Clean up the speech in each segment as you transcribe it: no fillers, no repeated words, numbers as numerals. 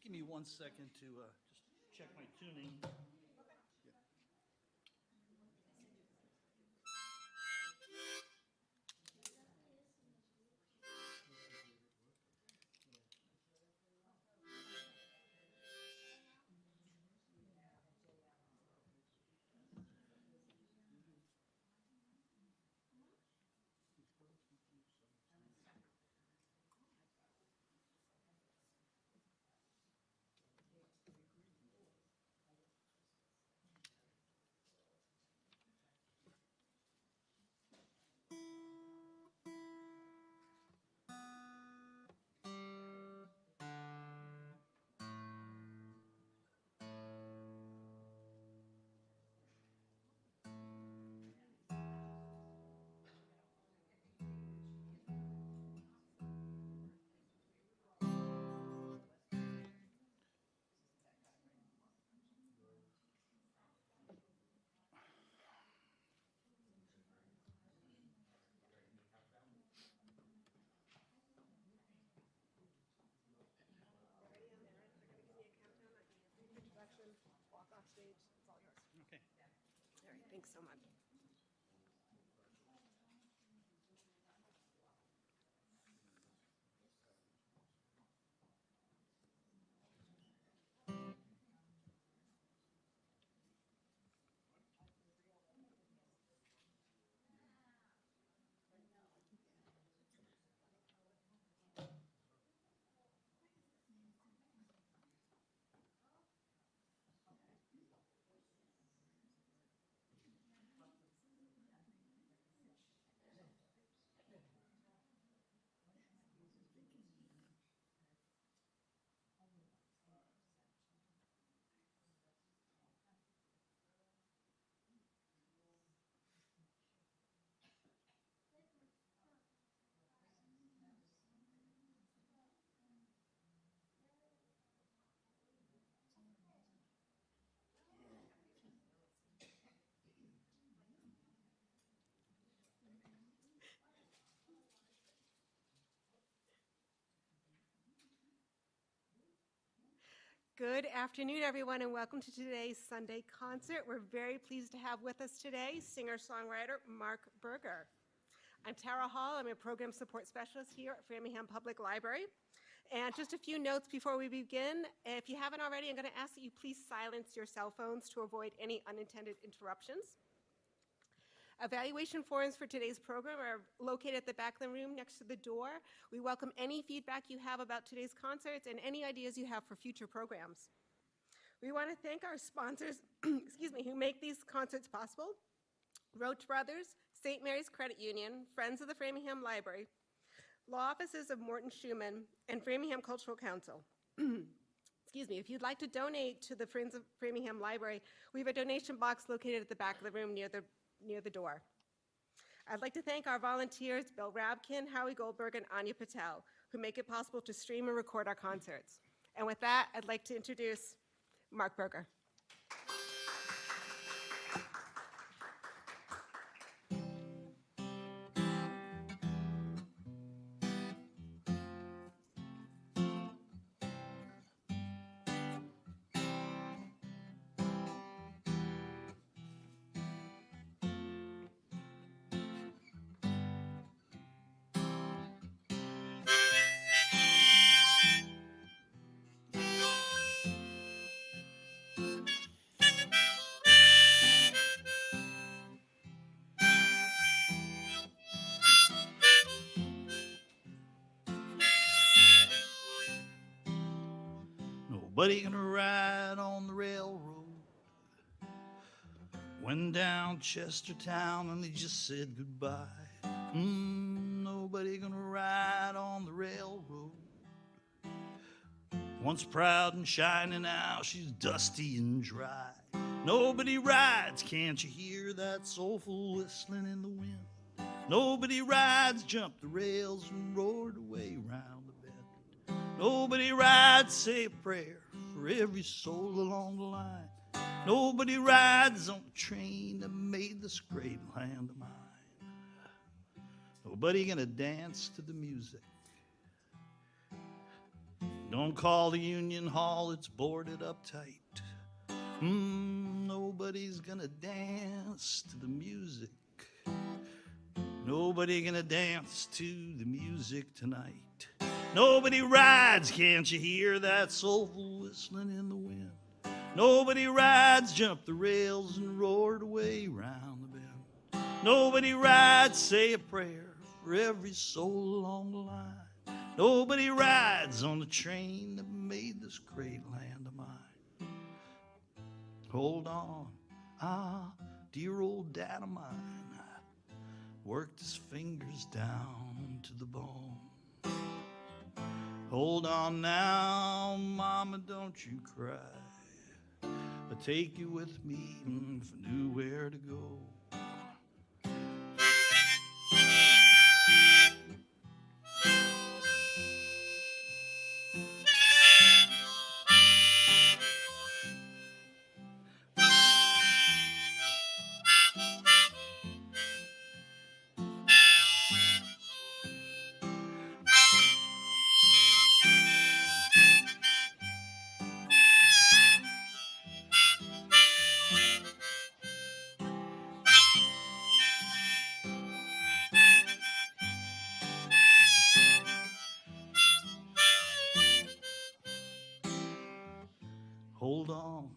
give me 1 second to just check my tuning. Walk off stage. It's all yours. Okay. All right. Thanks so much. Good afternoon, everyone, and welcome to today's Sunday concert. We're very pleased to have with us today singer-songwriter Marc Berger. I'm Tara Hall. I'm a program support specialist here at Framingham Public Library. And just a few notes before we begin. If you haven't already, I'm going to ask that you please silence your cell phones to avoid any unintended interruptions. Evaluation forms for today's program are located at the back of the room next to the door. We welcome any feedback you have about today's concerts and any ideas you have for future programs. We want to thank our sponsors, who make these concerts possible: Roach Brothers, St. Mary's Credit Union, Friends of the Framingham Library, Law Offices of Morton Schumann, and Framingham Cultural Council. If you'd like to donate to the Friends of Framingham Library, we have a donation box located at the back of the room near the door. I'd like to thank our volunteers, Bill Rabkin, Howie Goldberg, and Anya Patel, who make it possible to stream and record our concerts. And with that, I'd like to introduce Marc Berger. Nobody gonna ride on the railroad. Went down Chestertown and they just said goodbye. Nobody gonna ride on the railroad. Once proud and shining, now she's dusty and dry. Nobody rides, can't you hear that soulful whistling in the wind? Nobody rides, jumped the rails and roared away round the bend. Nobody rides, say a prayer for every soul along the line. Nobody rides on the train that made this great land of mine. Nobody gonna dance to the music. Don't call the union hall, it's boarded up tight. Nobody's gonna dance to the music. Nobody gonna dance to the music tonight. Nobody rides, can't you hear that soulful whistling in the wind? Nobody rides, jump the rails and roared away round the bend. Nobody rides, say a prayer for every soul along the line. Nobody rides on the train that made this great land of mine. Hold on, dear old dad of mine worked his fingers down to the bone. Hold on now, mama, don't you cry. I'll take you with me if I knew where to go. Hold on,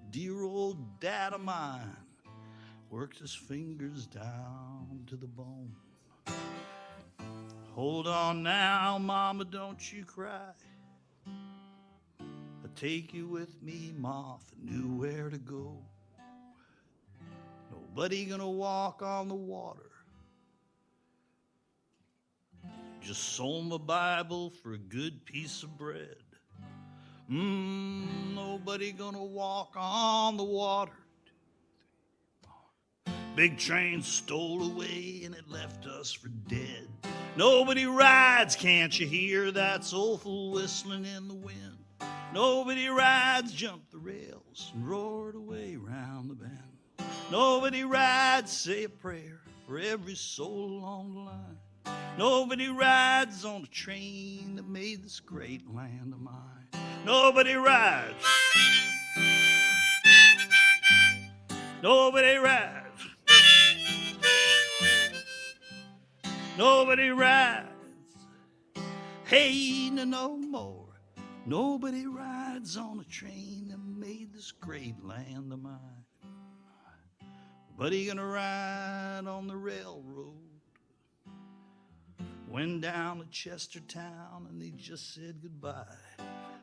dear old dad of mine worked his fingers down to the bone. Hold on now, mama, don't you cry. I'll take you with me, ma, if I knew where to go. Nobody gonna walk on the water. Just sold my Bible for a good piece of bread. Nobody gonna walk on the water. Big train stole away and it left us for dead. Nobody rides, can't you hear that soulful whistling in the wind? Nobody rides, jumped the rails and roared away round the bend. Nobody rides, say a prayer for every soul along the line. Nobody rides on the train that made this great land of mine. Nobody rides. Nobody rides. Nobody rides. Hey, no more. Nobody rides on a train that made this great land of mine. Nobody gonna ride on the railroad. Went down to Chestertown and they just said goodbye.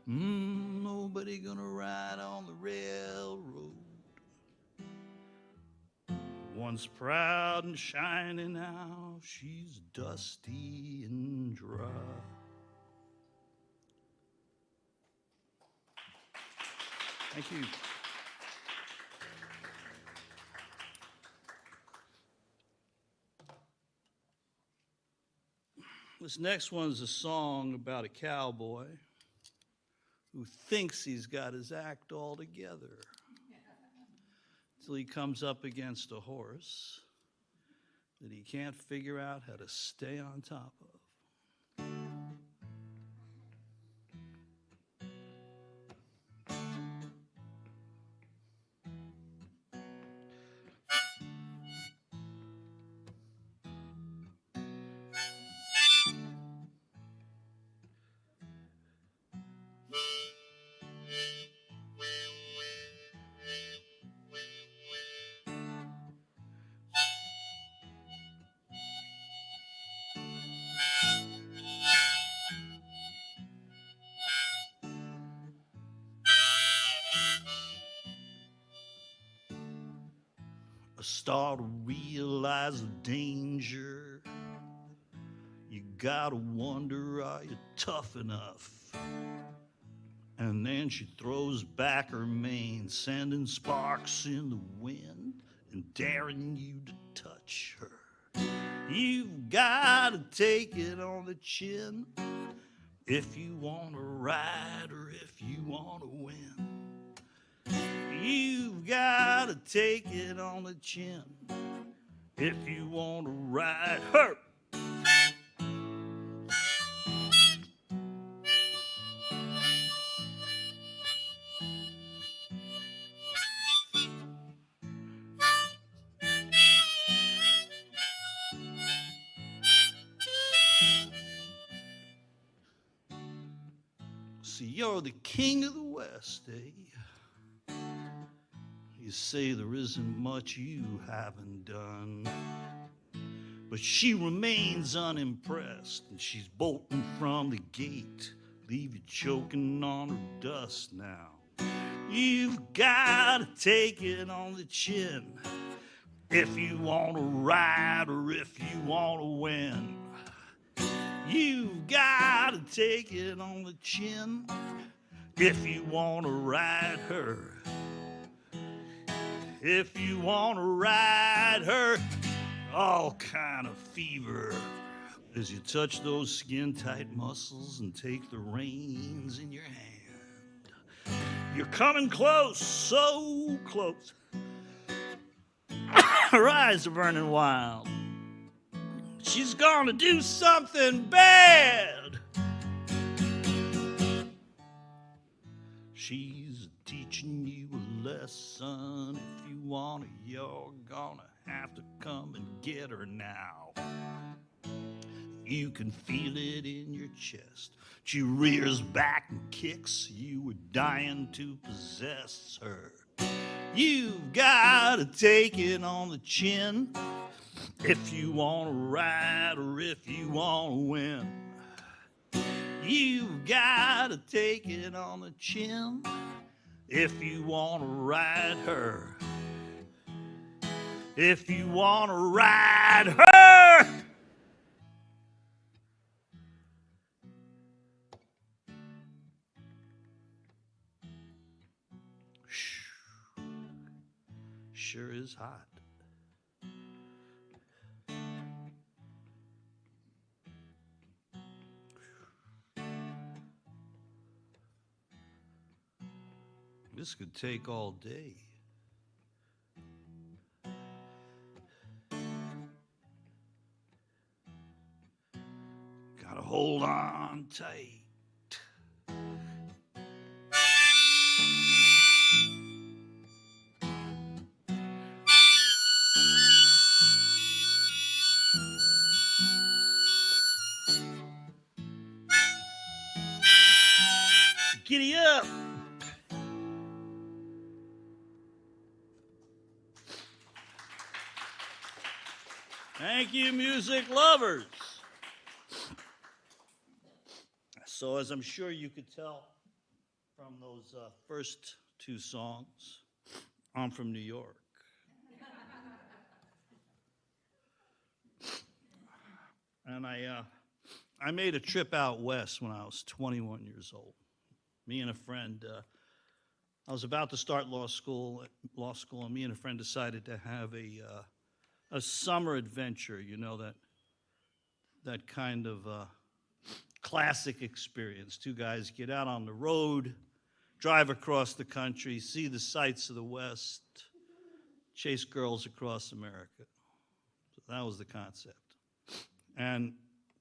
Nobody gonna ride on the railroad. Once proud and shiny, now she's dusty and dry. Thank you. This next one's a song about a cowboy who thinks he's got his act all together till he comes up against a horse that he can't figure out how to stay on top of. I start to realize the danger. You gotta wonder, are you tough enough? And then she throws back her mane, sending sparks in the wind and daring you to touch her. You've gotta take it on the chin if you wanna ride or if you wanna win. You've got to take it on the chin if you want to ride her. See, you're the king of the West, eh? You say there isn't much you haven't done. But she remains unimpressed, and she's bolting from the gate. Leave you choking on her dust now. You've got to take it on the chin if you want to ride or if you want to win. You've got to take it on the chin if you want to ride her. If you want to ride her, all kind of fever as you touch those skin-tight muscles and take the reins in your hand. You're coming close, so close. Her eyes are burning wild. She's gonna do something bad. She's teaching you a lesson. If you want it, you're gonna have to come and get her now. You can feel it in your chest. She rears back and kicks. You were dying to possess her. You've got to take it on the chin if you want to ride or if you want to win. You've got to take it on the chin if you want to ride her. If you want to ride her. Sure is hot. This could take all day. Gotta hold on tight. Giddy up. Thank you, music lovers. So, as I'm sure you could tell from those first two songs, I'm from New York. And I made a trip out west when I was 21 years old. Me and a friend, I was about to start law school, and me and a friend decided to have a summer adventure, you know, that kind of classic experience. Two guys get out on the road, drive across the country, see the sights of the West, chase girls across America. So that was the concept. And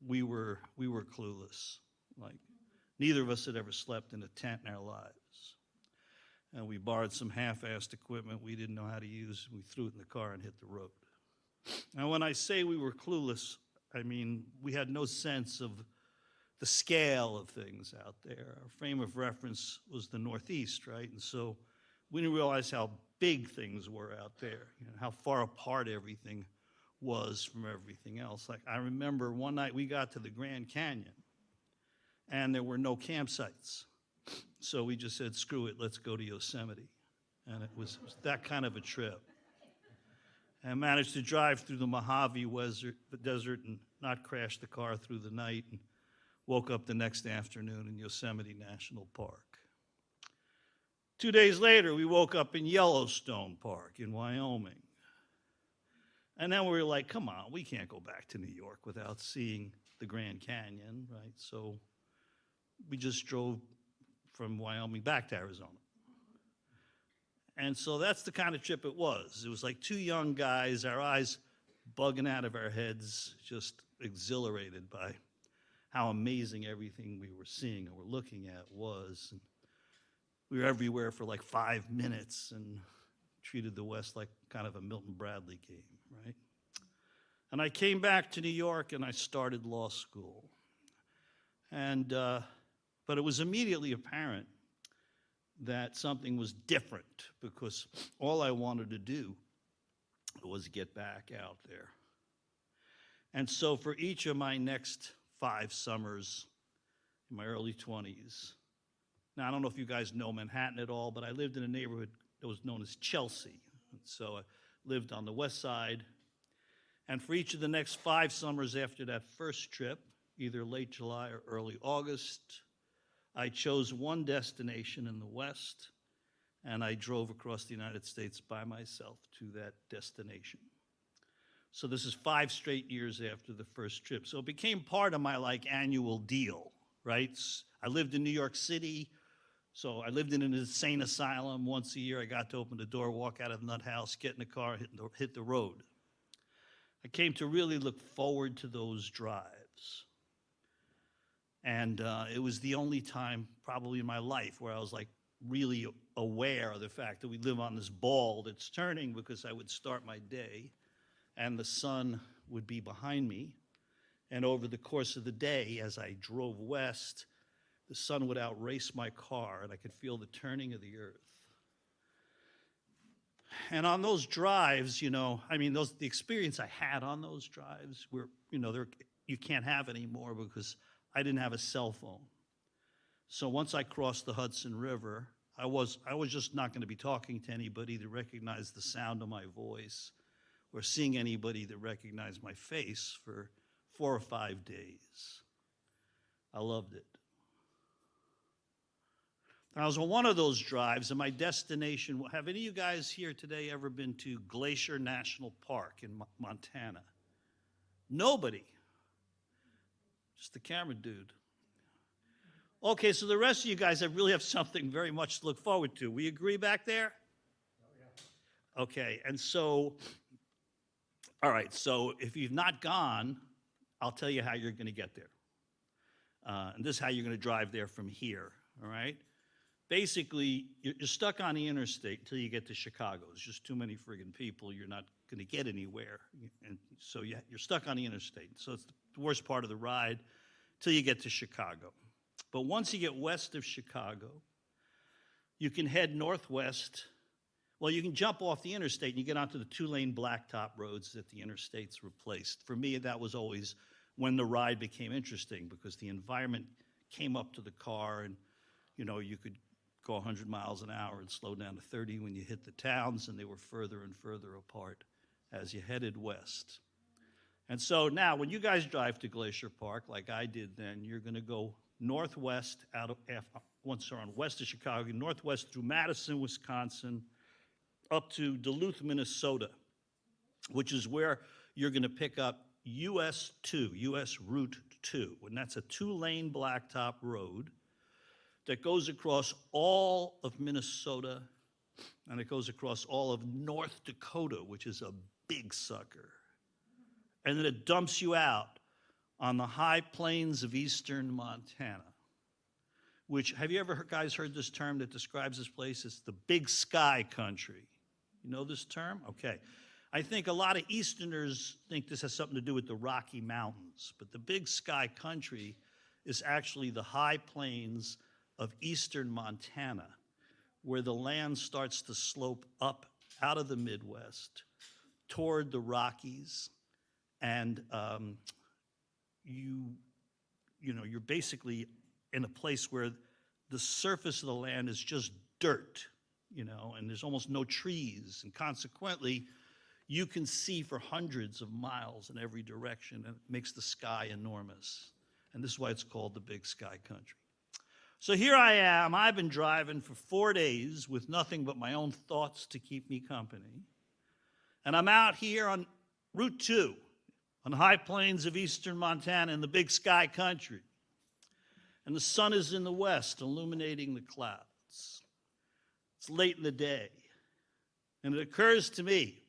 we were clueless. Like, neither of us had ever slept in a tent in our lives. And we borrowed some half-assed equipment we didn't know how to use. We threw it in the car and hit the road. Now, when I say we were clueless, I mean we had no sense of the scale of things out there. Our frame of reference was the Northeast, right? And so we didn't realize how big things were out there, you know, how far apart everything was from everything else. Like, I remember one night we got to the Grand Canyon, and there were no campsites. So we just said, screw it, let's go to Yosemite. And it was that kind of a trip. And I managed to drive through the Mojave Desert and not crash the car through the night, and woke up the next afternoon in Yosemite National Park. 2 days later, we woke up in Yellowstone Park in Wyoming. And then we were like, come on, we can't go back to New York without seeing the Grand Canyon, right? So we just drove from Wyoming back to Arizona. And so that's the kind of trip it was. It was like two young guys, our eyes bugging out of our heads, just exhilarated by how amazing everything we were seeing and were looking at was. And we were everywhere for like 5 minutes and treated the West like kind of a Milton Bradley game, right? And I came back to New York and I started law school. And But it was immediately apparent that something was different because all I wanted to do was get back out there. And so for each of my next 5 summers in my early 20s, now I don't know if you guys know Manhattan at all, but I lived in a neighborhood that was known as Chelsea. So I lived on the west side. And for each of the next 5 summers after that first trip, either late July or early August, I chose one destination in the west, and I drove across the United States by myself to that destination. So this is 5 straight years after the first trip. So it became part of my annual deal, right? I lived in New York City, so I lived in an insane asylum. Once a year I got to open the door, walk out of the nut house, get in the car, hit the road. I came to really look forward to those drives. And it was the only time probably in my life where I was really aware of the fact that we live on this ball that's turning, because I would start my day and the sun would be behind me. And over the course of the day, as I drove west, the sun would outrace my car and I could feel the turning of the earth. And on those drives, the experience I had on those drives were, you can't have anymore because I didn't have a cell phone. So once I crossed the Hudson River, I was just not going to be talking to anybody that recognized the sound of my voice or seeing anybody that recognized my face for 4 or 5 days. I loved it. And I was on one of those drives, and my destination, have any of you guys here today ever been to Glacier National Park in Montana? Nobody. Just the camera dude. Okay, so the rest of you guys really have something very much to look forward to. We agree back there? Oh, yeah. Okay, and so, all right, so if you've not gone, I'll tell you how you're going to get there. And this is how you're going to drive there from here, all right? Basically, you're stuck on the interstate until you get to Chicago. There's just too many friggin' people. You're not going to get anywhere. And so you're stuck on the interstate. So it's the worst part of the ride till you get to Chicago. But once you get west of Chicago, you can head northwest. Well, you can jump off the interstate and you get onto the 2-lane blacktop roads that the interstates replaced. For me, that was always when the ride became interesting, because the environment came up to the car, and you could go 100 miles an hour and slow down to 30 when you hit the towns, and they were further and further apart as you headed west. And so now when you guys drive to Glacier Park, like I did then, you're going to go northwest once you're on west of Chicago, northwest through Madison, Wisconsin, up to Duluth, Minnesota, which is where you're going to pick up US 2, US Route 2, and that's a 2-lane blacktop road that goes across all of Minnesota, and it goes across all of North Dakota, which is a big sucker. And then it dumps you out on the high plains of eastern Montana, which, have you ever guys heard this term that describes this place? It's the big sky country. You know this term? Okay. I think a lot of Easterners think this has something to do with the Rocky Mountains, but the big sky country is actually the high plains of eastern Montana, where the land starts to slope up out of the Midwest toward the Rockies, and you're basically in a place where the surface of the land is just dirt, and there's almost no trees, and consequently, you can see for hundreds of miles in every direction, and it makes the sky enormous. And this is why it's called the Big Sky Country. So here I am. I've been driving for 4 days with nothing but my own thoughts to keep me company. And I'm out here on Route 2, on the high plains of eastern Montana in the Big Sky Country. And the sun is in the west, illuminating the clouds. It's late in the day. And it occurs to me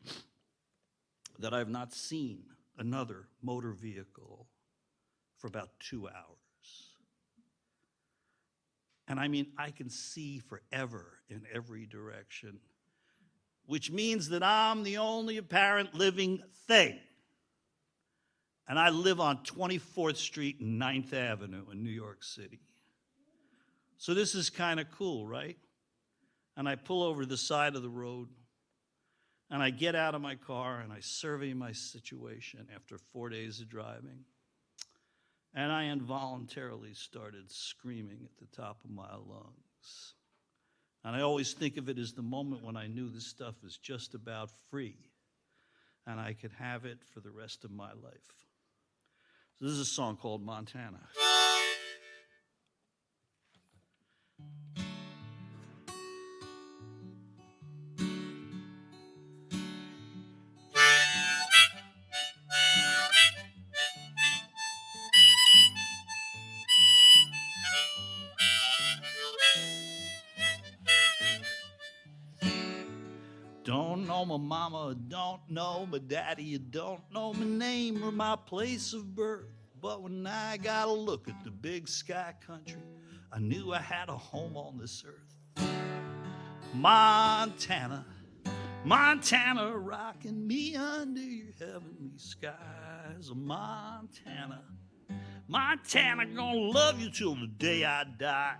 that I've not seen another motor vehicle for about 2 hours. And I can see forever in every direction, which means that I'm the only apparent living thing. And I live on 24th Street and 9th Avenue in New York City. So this is kind of cool, right? And I pull over to the side of the road, and I get out of my car, and I survey my situation after 4 days of driving. And I involuntarily started screaming at the top of my lungs. And I always think of it as the moment when I knew this stuff was just about free, and I could have it for the rest of my life. So this is a song called Montana. Don't know my mama, don't know my daddy, you don't know my name or my place of birth. But when I got a look at the big sky country, I knew I had a home on this earth. Montana, Montana, rocking me under your heavenly skies. Montana, Montana, gonna love you till the day I die.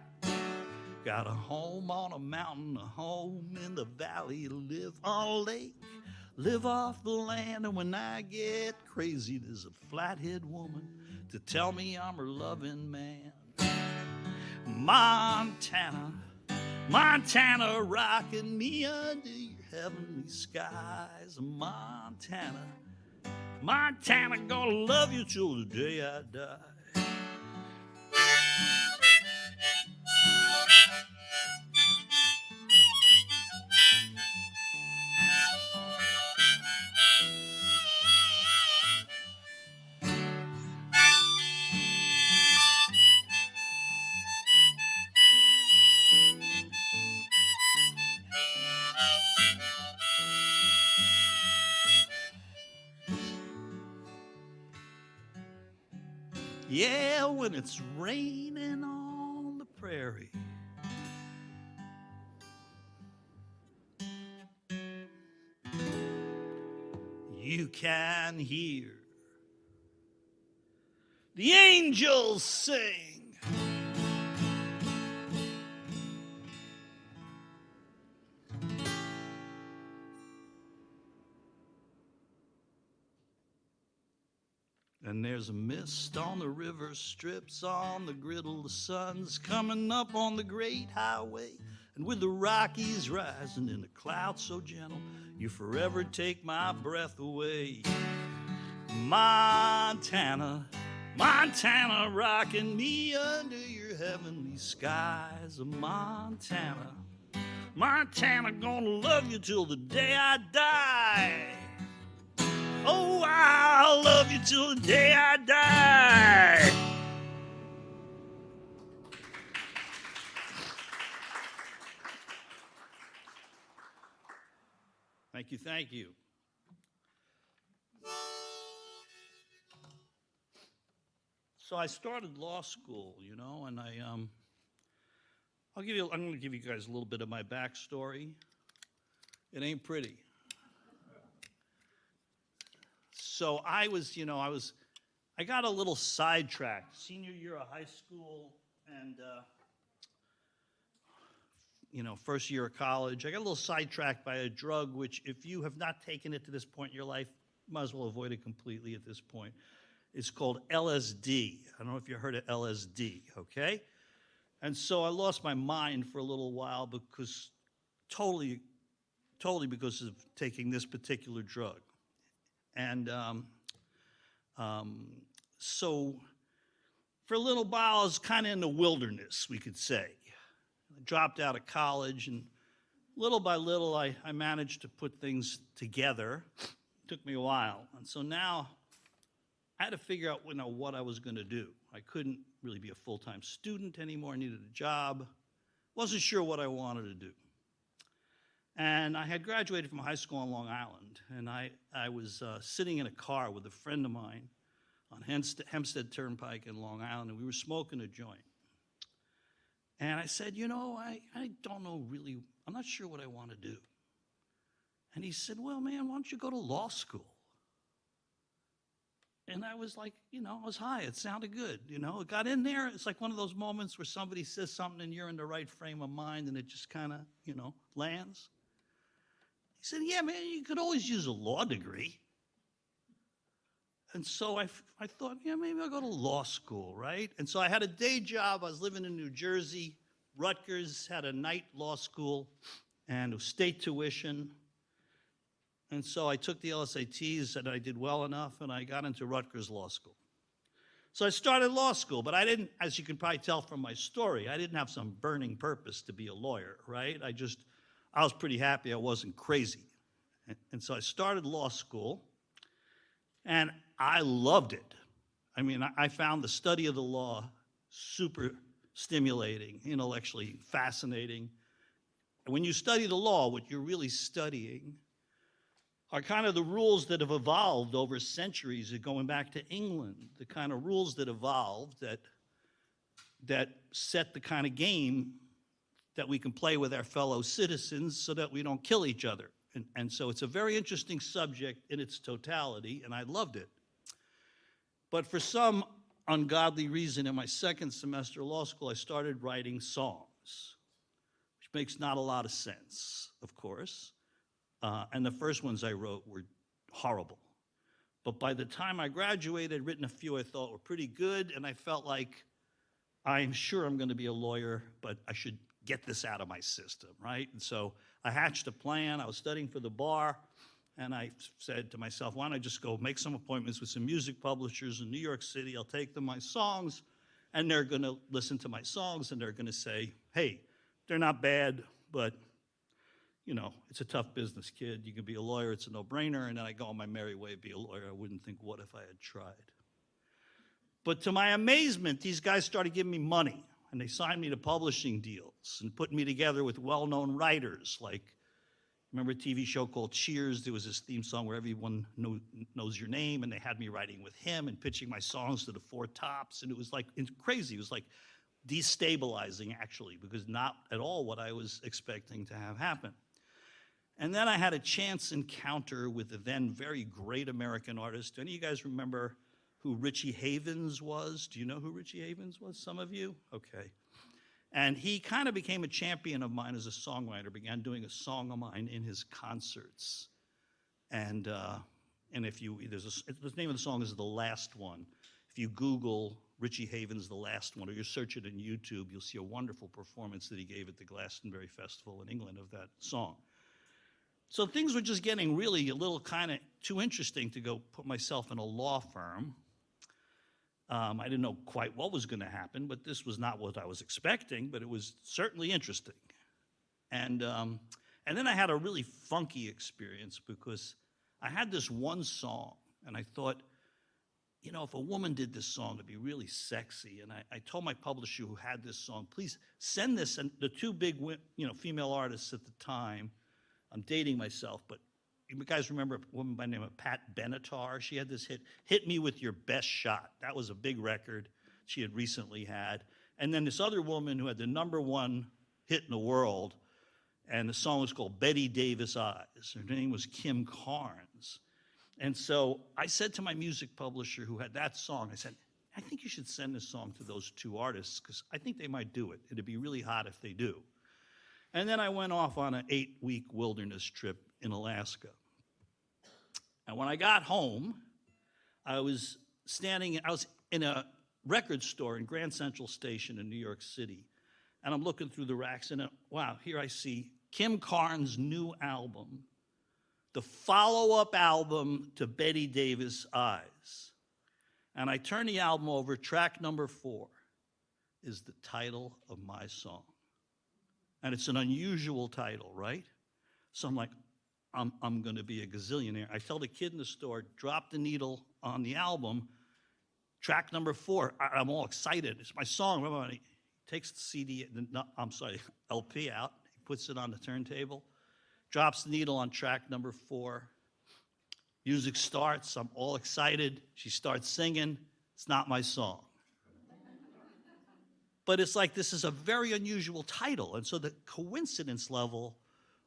Got a home on a mountain, a home in the valley, live on a lake, live off the land. And when I get crazy, there's a flathead woman to tell me I'm her loving man. Montana, Montana, rocking me under your heavenly skies. Montana, Montana, gonna love you till the day I die. Yeah, when it's raining on the prairie, you can hear the angels sing. And there's a mist on the river strips, on the griddle, the sun's coming up on the great highway. And with the Rockies rising in a cloud so gentle, you forever take my breath away. Montana, Montana, rocking me under your heavenly skies. Montana, Montana, gonna love you till the day I die. Oh, I'll love you till the day I die. Thank you, thank you. So I started law school, you know, and I'm going to give you guys a little bit of my backstory. It ain't pretty. So I got a little sidetracked. Senior year of high school and, first year of college. I got a little sidetracked by a drug, which if you have not taken it to this point in your life, might as well avoid it completely at this point. It's called LSD. I don't know if you heard of LSD, okay? And so I lost my mind for a little while because totally because of taking this particular drug. And so for a little while, I was kind of in the wilderness, we could say. I dropped out of college, and little by little, I managed to put things together. It took me a while. And so now I had to figure out what I was going to do. I couldn't really be a full-time student anymore. I needed a job. Wasn't sure what I wanted to do. And I had graduated from high school on Long Island, and I was sitting in a car with a friend of mine on Hempstead Turnpike in Long Island, and we were smoking a joint. And I said, I don't know really, I'm not sure what I want to do. And he said, well, man, why don't you go to law school? And I was like, I was high. It sounded good, It got in there. It's like one of those moments where somebody says something and you're in the right frame of mind and it just kind of, lands. He said, yeah, man, you could always use a law degree. And so I thought, yeah, maybe I'll go to law school, right? And so I had a day job. I was living in New Jersey. Rutgers had a night law school and it was state tuition. And so I took the LSATs and I did well enough and I got into Rutgers Law School. So I started law school, but I didn't, as you can probably tell from my story, I didn't have some burning purpose to be a lawyer, right? I was pretty happy I wasn't crazy. And so I started law school and I loved it. I mean, I found the study of the law super stimulating, intellectually fascinating. And when you study the law, what you're really studying are kind of the rules that have evolved over centuries, going back to England, the kind of rules that evolved that set the kind of game that we can play with our fellow citizens so that we don't kill each other. And so it's a very interesting subject in its totality, and I loved it. But for some ungodly reason, in my second semester of law school, I started writing songs, which makes not a lot of sense, of course. And the first ones I wrote were horrible. But by the time I graduated, I'd written a few I thought were pretty good, and I felt like I'm sure I'm going to be a lawyer, but I should get this out of my system, right? And so I hatched a plan. I was studying for the bar, and I said to myself, why don't I just go make some appointments with some music publishers in New York City. I'll take them my songs, and they're going to listen to my songs, and they're going to say, hey, they're not bad, but it's a tough business, kid. You can be a lawyer. It's a no-brainer. And then I go on my merry way, be a lawyer. I wouldn't think, what if I had tried? But to my amazement, these guys started giving me money, and they signed me to publishing deals and put me together with well-known writers. Like, remember a TV show called Cheers? There was this theme song where everyone knows your name, and they had me writing with him and pitching my songs to the Four Tops. And it was like crazy. It was like destabilizing, actually, because not at all what I was expecting to have happen. And then I had a chance encounter with the then very great American artist. Do any of you guys remember who Richie Havens was? Do you know who Richie Havens was? Some of you? Okay. And he kind of became a champion of mine as a songwriter, began doing a song of mine in his concerts. And the name of the song is The Last One. If you Google Richie Havens, The Last One, or you search it on YouTube, you'll see a wonderful performance that he gave at the Glastonbury Festival in England of that song. So things were just getting really a little kind of too interesting to go put myself in a law firm. I didn't know quite what was going to happen, but this was not what I was expecting, but it was certainly interesting. And then I had a really funky experience because I had this one song, and I thought, if a woman did this song, it'd be really sexy. And I told my publisher who had this song, please send this. And the two big, female artists at the time, I'm dating myself, but you guys remember a woman by the name of Pat Benatar? She had this hit, Hit Me With Your Best Shot. That was a big record she had recently had. And then this other woman who had the #1 hit in the world, and the song was called Betty Davis Eyes. Her name was Kim Carnes. And so I said to my music publisher who had that song, I said, I think you should send this song to those two artists because I think they might do it. It'd be really hot if they do. And then I went off on an 8-week wilderness trip in Alaska. And when I got home, I was in a record store in Grand Central Station in New York City. And I'm looking through the racks, and wow, here I see Kim Carnes' new album, the follow-up album to Betty Davis Eyes. And I turn the album over, track number 4 is the title of my song. And it's an unusual title, right? So I'm like, I'm going to be a gazillionaire. I tell the kid in the store, drop the needle on the album, track number 4. I'm all excited. It's my song. He takes the CD, LP out. He puts it on the turntable, drops the needle on track number 4. Music starts. I'm all excited. She starts singing. It's not my song. But it's like this is a very unusual title. And so the coincidence level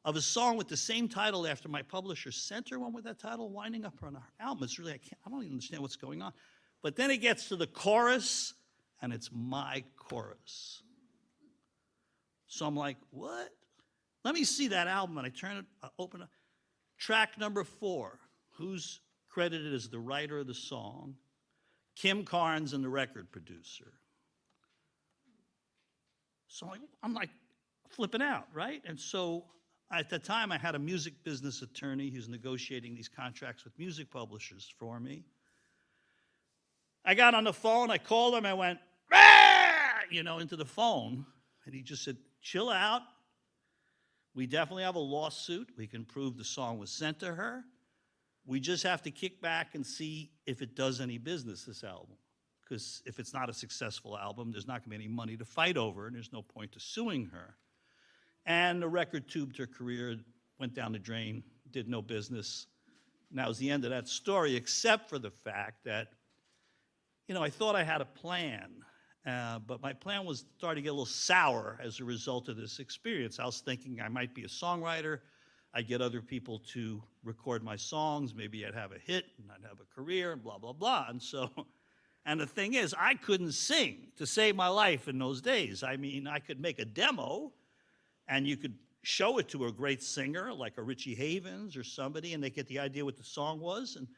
of a song with the same title after my publisher sent her one with that title, winding up on our album. It's really, I don't even understand what's going on. But then it gets to the chorus, and it's my chorus. So I'm like, what? Let me see that album. And I turn it, I open it. Track number 4. Who's credited as the writer of the song? Kim Carnes and the record producer. So I'm like flipping out, right? And so at the time, I had a music business attorney who's negotiating these contracts with music publishers for me. I got on the phone, I called him, I went, into the phone, and he just said, chill out. We definitely have a lawsuit. We can prove the song was sent to her. We just have to kick back and see if it does any business, this album. Because if it's not a successful album, there's not going to be any money to fight over, and there's no point to suing her. And the record tubed her career, went down the drain, did no business. And that was the end of that story, except for the fact that, I thought I had a plan, but my plan was starting to get a little sour as a result of this experience. I was thinking I might be a songwriter. I'd get other people to record my songs. Maybe I'd have a hit, and I'd have a career, and blah, blah, blah. And the thing is, I couldn't sing to save my life in those days. I mean, I could make a demo, and you could show it to a great singer like a Richie Havens or somebody, and they get the idea what the song was, and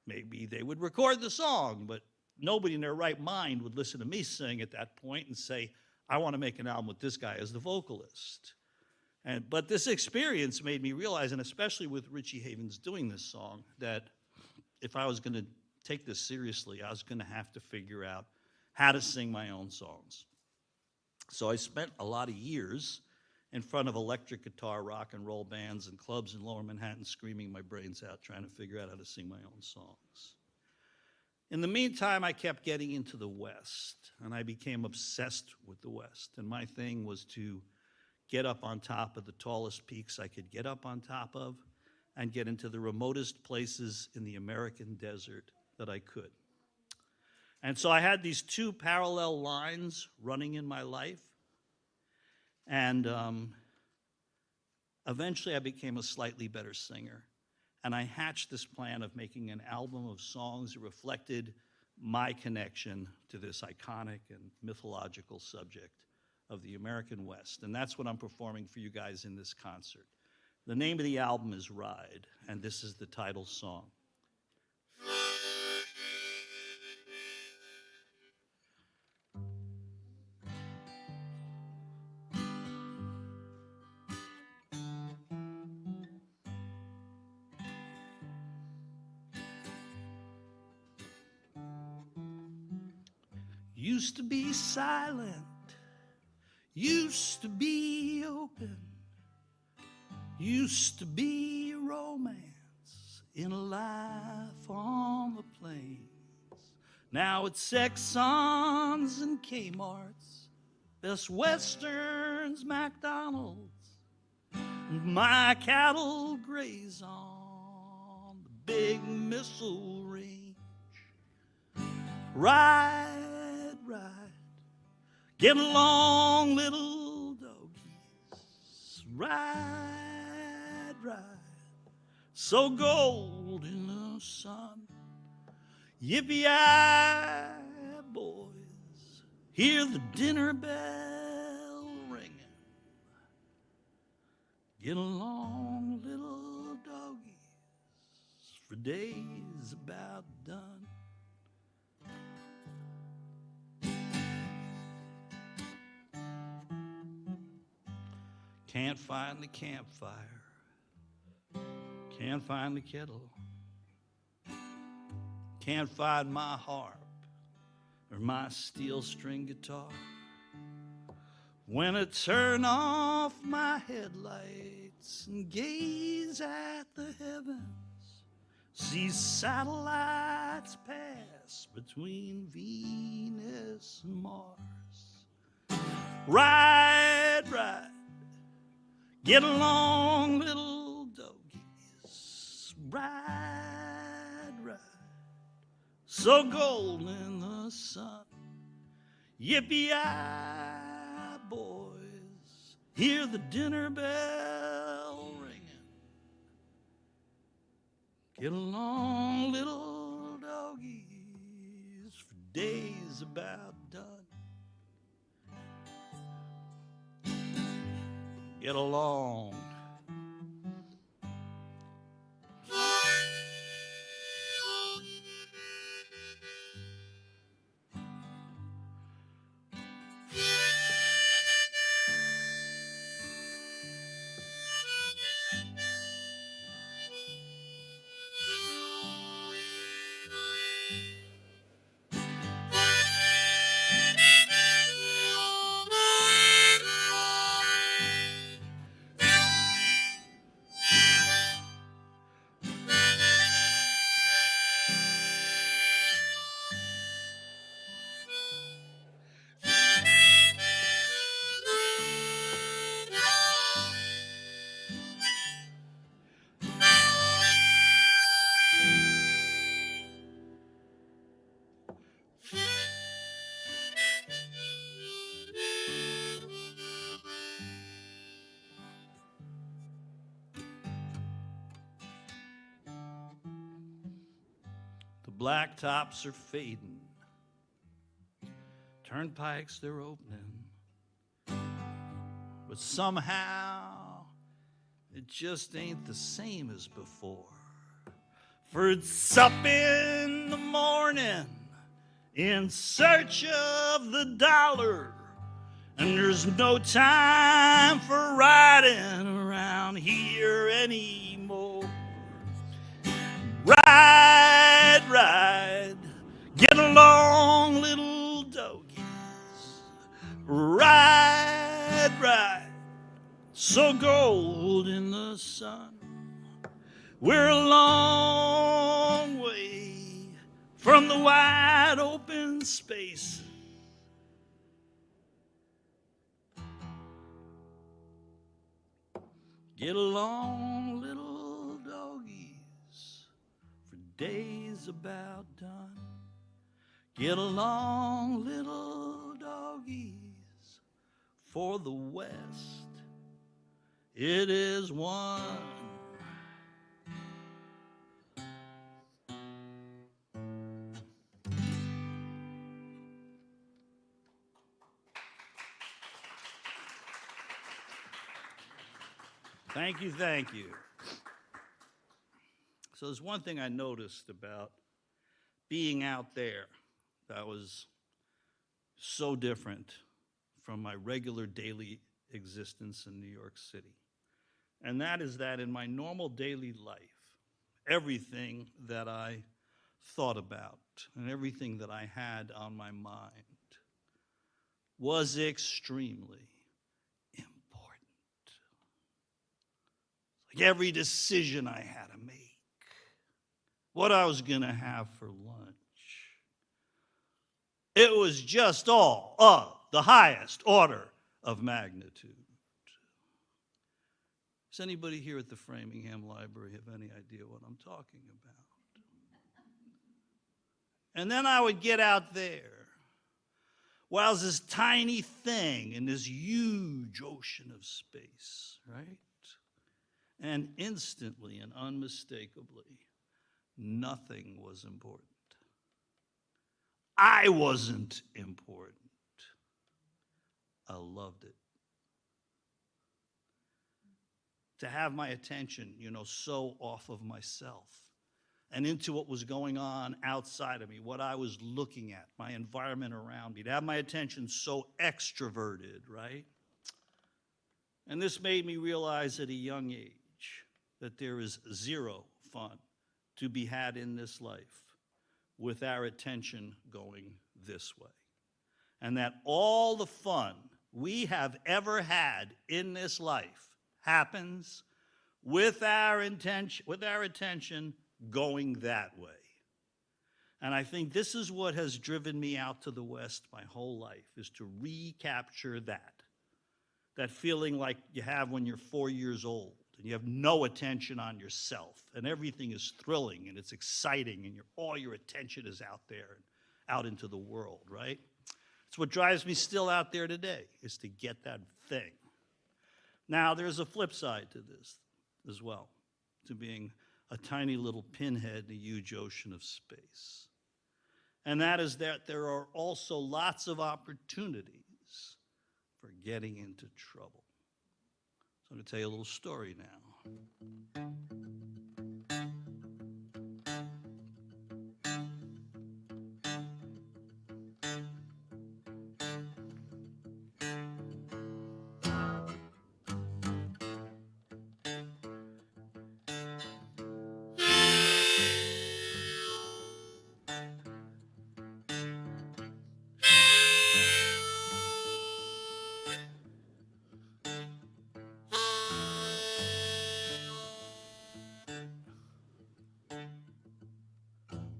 maybe they would record the song, but nobody in their right mind would listen to me sing at that point and say, I want to make an album with this guy as the vocalist. But this experience made me realize, and especially with Richie Havens doing this song, that if I was going to take this seriously, I was going to have to figure out how to sing my own songs. So I spent a lot of years in front of electric guitar rock and roll bands and clubs in Lower Manhattan screaming my brains out trying to figure out how to sing my own songs. In the meantime, I kept getting into the West, and I became obsessed with the West. And my thing was to get up on top of the tallest peaks I could get up on top of and get into the remotest places in the American desert that I could. And so I had these 2 parallel lines running in my life. And eventually I became a slightly better singer. And I hatched this plan of making an album of songs that reflected my connection to this iconic and mythological subject of the American West. And that's what I'm performing for you guys in this concert. The name of the album is Ride, and this is the title song. Used to be silent, used to be open, used to be romance in a life on the plains. Now it's Exxons and Kmart's, Best Westerns, McDonald's, and my cattle graze on the big missile range. Ride, ride, get along, little doggies. Ride, ride, so gold in the sun. Yippee-yi, boys, hear the dinner bell ringing. Get along, little doggies, for day's about done. Can't find the campfire, can't find the kettle, can't find my harp or my steel string guitar. When I turn off my headlights and gaze at the heavens, see satellites pass between Venus and Mars. Ride, ride, get along, little doggies. Ride, ride, so golden in the sun. Yippee-yi, boys, hear the dinner bell Get along, little doggies, for days about done. Get along. The blacktops are fading. Turnpikes, they're opening. But somehow, it just ain't the same as before. For it's up in the morning in search of the dollar. And there's no time for riding around here anymore. Ride, ride, get along, little doggies. Ride, ride, so gold in the sun. We're a long way from the wide open space. Get along, little doggies, for days about done. Get along, little doggies, for the West it is one. Thank you, thank you. So there's one thing I noticed about being out there that was so different from my regular daily existence in New York City. And that is that in my normal daily life, everything that I thought about and everything that I had on my mind was extremely important. Like every decision I had to make, what I was going to have for lunch, it was just all of the highest order of magnitude. Does anybody here at the Framingham Library have any idea what I'm talking about? And then I would get out there, while it's this tiny thing in this huge ocean of space, right? And instantly and unmistakably, nothing was important. I wasn't important. I loved it. To have my attention, so off of myself and into what was going on outside of me, what I was looking at, my environment around me, to have my attention so extroverted, right? And this made me realize at a young age that there is zero fun to be had in this life with our attention going this way. And that all the fun we have ever had in this life happens with our attention going that way. And I think this is what has driven me out to the West my whole life, is to recapture that feeling like you have when you're 4 years old and you have no attention on yourself and everything is thrilling and it's exciting and all your attention is out there and out into the world, right? It's what drives me still out there today, is to get that thing. Now, there's a flip side to this as well, to being a tiny little pinhead in a huge ocean of space. And that is that there are also lots of opportunities for getting into trouble. So I'm going to tell you a little story now.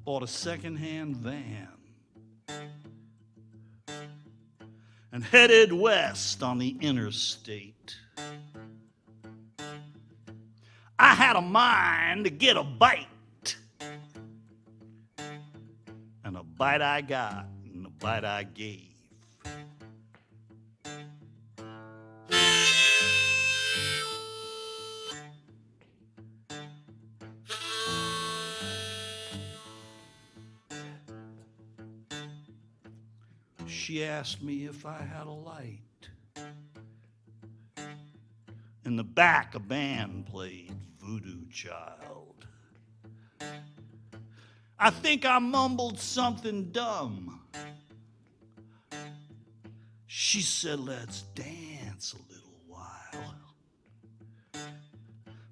Bought a secondhand van and headed west on the interstate. I had a mind to get a bite, and a bite I got, and a bite I gave. She asked me if I had a light. In the back, a band played Voodoo Child. I think I mumbled something dumb. She said, "Let's dance a little while."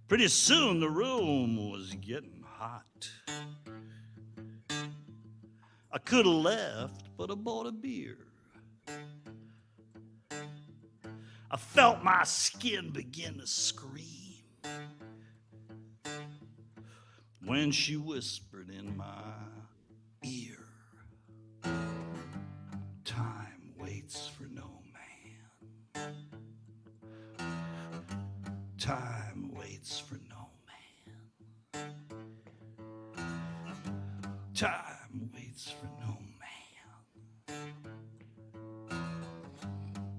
Pretty soon the room was getting hot. I could have left, but I bought a beer. I felt my skin begin to scream when she whispered in my ear, "Time waits for no man. Time waits for no man. Time waits for no man.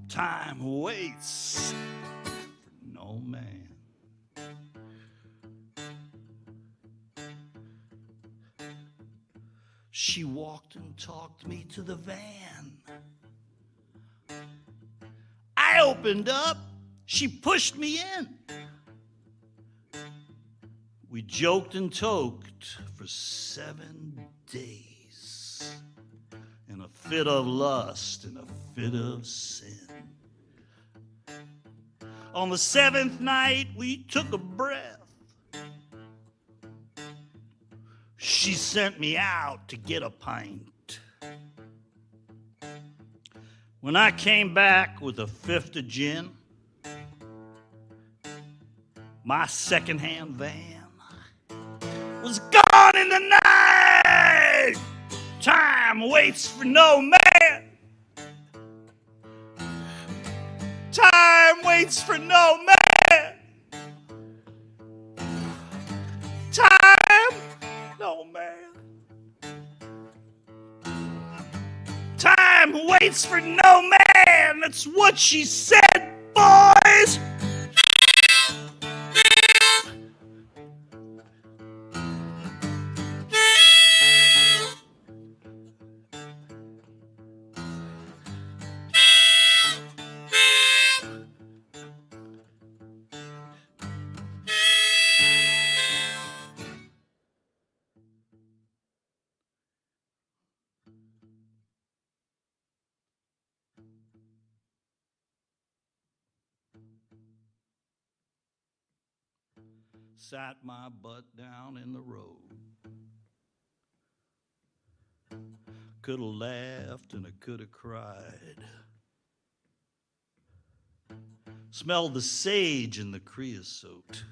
Time waits for no man." She walked and talked me to the van. I opened up, she pushed me in. We joked and toked for 7 days in a fit of lust and a fit of sin. On the 7th night, we took a breath. She sent me out to get a pint. When I came back with a 5th of gin, my secondhand van was gone in the night. Time waits for no man. Time waits for no man. Time, no man. Time waits for no man. That's what she said, boys. Sat my butt down in the road. Could have laughed and I could have cried. Smelled the sage and the creosote.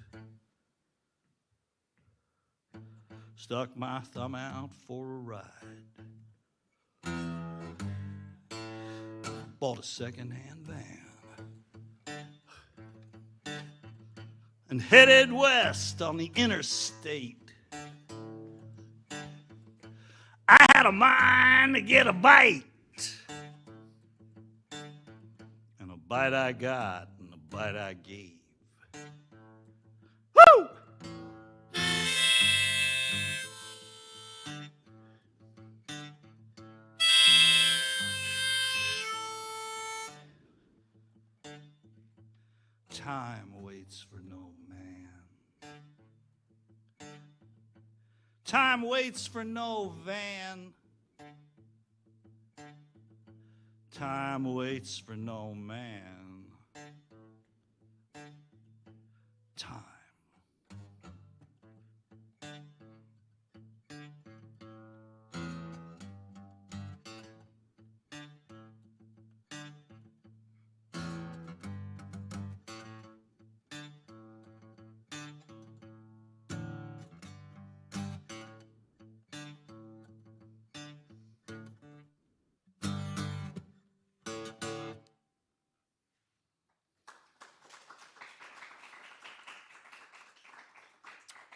Stuck my thumb out for a ride. Bought a secondhand van and headed west on the interstate. I had a mind to get a bite, and a bite I got, and a bite I gave. Woo! Time waits for no man. Time waits for no van. Time waits for no man. Time.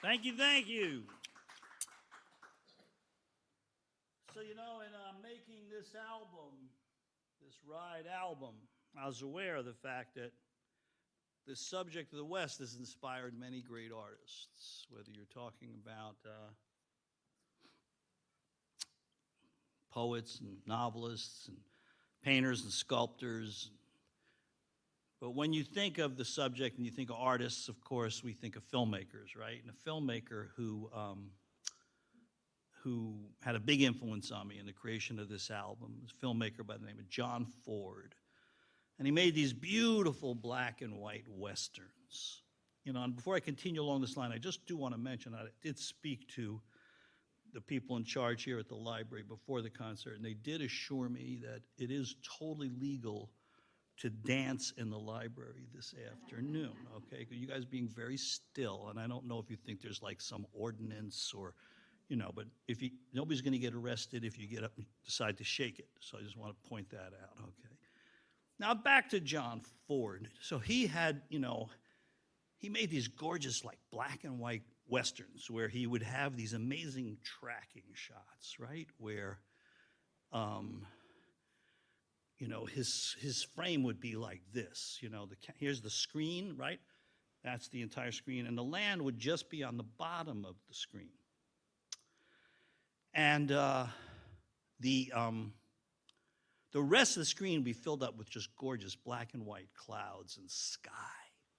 Thank you, thank you. So, in making this album, this Ride album, I was aware of the fact that the subject of the West has inspired many great artists, whether you're talking about poets and novelists and painters and sculptors. But when you think of the subject and you think of artists, of course, we think of filmmakers, right? And a filmmaker who had a big influence on me in the creation of this album was a filmmaker by the name of John Ford. And he made these beautiful black and white westerns. And before I continue along this line, I just do want to mention that I did speak to the people in charge here at the library before the concert, and they did assure me that it is totally legal to dance in the library this afternoon, okay? You guys being very still, and I don't know if you think there's like some ordinance or, but nobody's gonna get arrested if you get up and decide to shake it. So I just want to point that out, okay? Now back to John Ford. So he had, he made these gorgeous like black and white westerns where he would have these amazing tracking shots, right? Where, his frame would be like this. Here's the screen, right? That's the entire screen, and the land would just be on the bottom of the screen. And the rest of the screen would be filled up with just gorgeous black and white clouds and sky,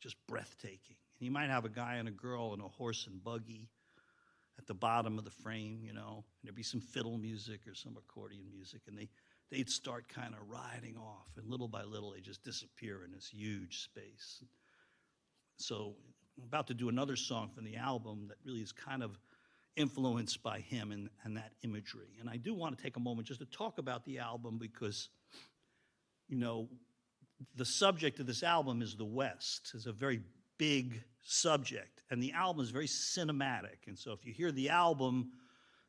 just breathtaking. And you might have a guy and a girl and a horse and buggy at the bottom of the frame, and there'd be some fiddle music or some accordion music, and they'd start kind of riding off, and little by little they just disappear in this huge space. So I'm about to do another song from the album that really is kind of influenced by him and that imagery. And I do want to take a moment just to talk about the album because, the subject of this album is the West. It's a very big subject, and the album is very cinematic. And so if you hear the album,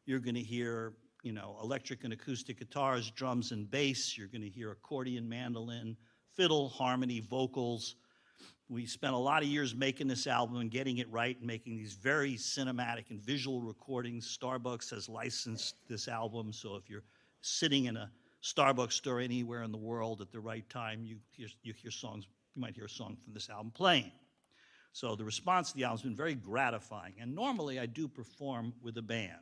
you're going to hear electric and acoustic guitars, drums and bass. You're going to hear accordion, mandolin, fiddle, harmony, vocals. We spent a lot of years making this album and getting it right and making these very cinematic and visual recordings. Starbucks has licensed this album, so if you're sitting in a Starbucks store anywhere in the world at the right time, you hear songs. You might hear a song from this album playing. So the response to the album has been very gratifying. And normally I do perform with a band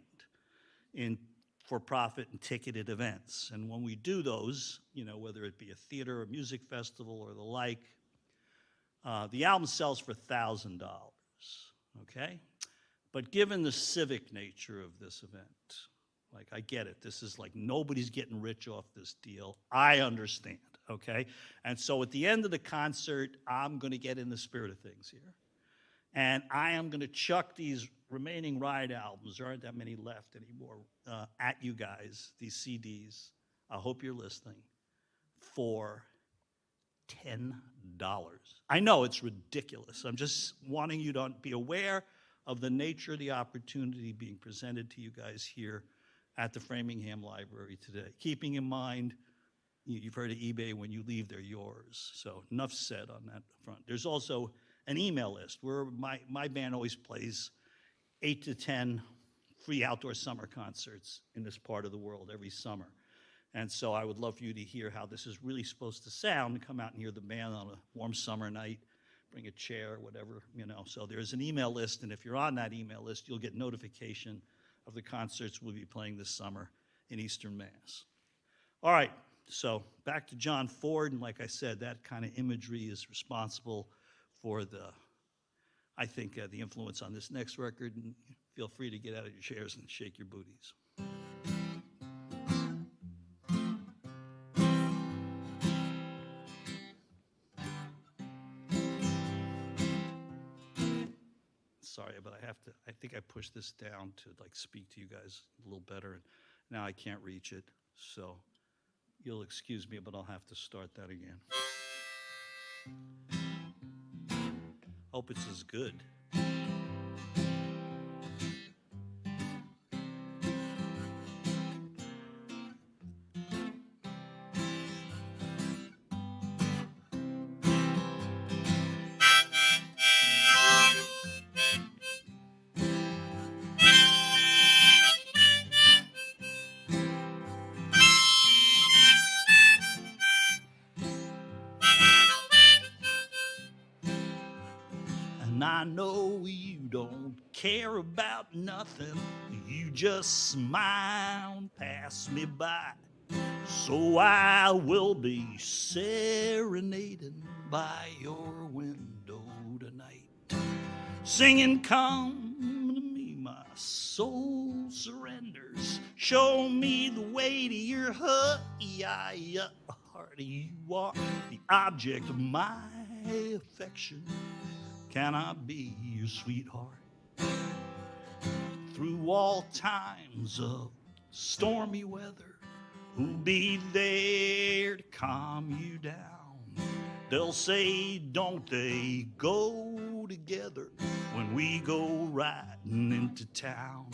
in for-profit and ticketed events. And when we do those, whether it be a theater or music festival or the like, the album sells for $1,000, okay? But given the civic nature of this event, like I get it, this is like nobody's getting rich off this deal. I understand, okay? And so at the end of the concert, I'm gonna get in the spirit of things here. And I am gonna chuck these remaining Ride albums, there aren't that many left anymore, at you guys, these CDs, I hope you're listening, for $10. I know it's ridiculous. I'm just wanting you to be aware of the nature of the opportunity being presented to you guys here at the Framingham Library today. Keeping in mind, you've heard of eBay, when you leave, they're yours. So enough said on that front. There's also an email list where my band always plays 8 to 10 free outdoor summer concerts in this part of the world every summer. And so I would love for you to hear how this is really supposed to sound, and come out and hear the band on a warm summer night, bring a chair, whatever, So there's an email list, and if you're on that email list, you'll get notification of the concerts we'll be playing this summer in Eastern Mass. All right, so back to John Ford, and like I said, that kind of imagery is responsible for I think, the influence on this next record. And feel free to get out of your chairs and shake your booties. Sorry, but I think I pushed this down to like speak to you guys a little better, and now I can't reach it, so you'll excuse me, but I'll have to start that again. Hope it's as good. And I know you don't care about nothing. You just smile and pass me by. So I will be serenading by your window tonight, singing, come to me, my soul surrenders. Show me the way to your heart. You are the object of my affection. Can I be your sweetheart? Through all times of stormy weather, who'll be there to calm you down? They'll say, don't they go together when we go riding into town,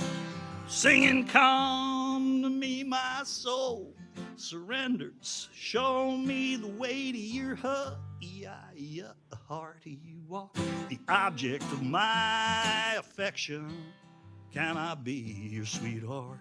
singing, come to me, my soul surrenders. Show me the way to your heart. You are the object of my affection. Can I be your sweetheart?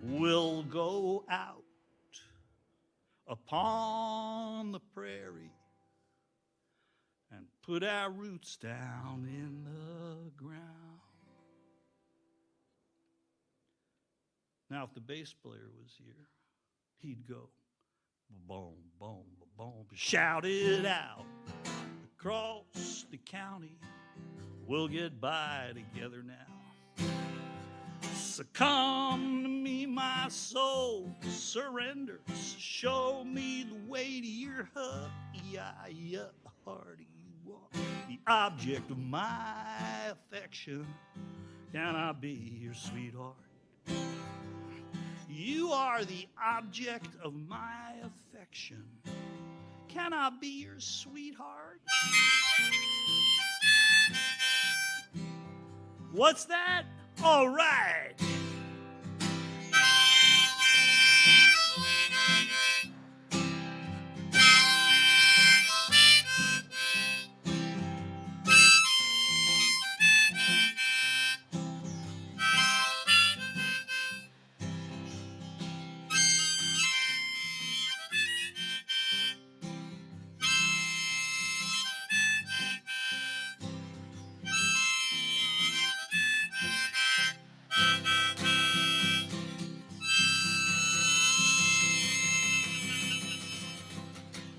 We'll go out upon the prairie and put our roots down in the ground. Now, if the bass player was here, he'd go, boom, boom, boom, shout it out across the county. We'll get by together now. So come to me, my soul surrenders. Show me the way to your heart. You are the object of my affection. Can I be your sweetheart? You are the object of my affection. Can I be your sweetheart? What's that? All right.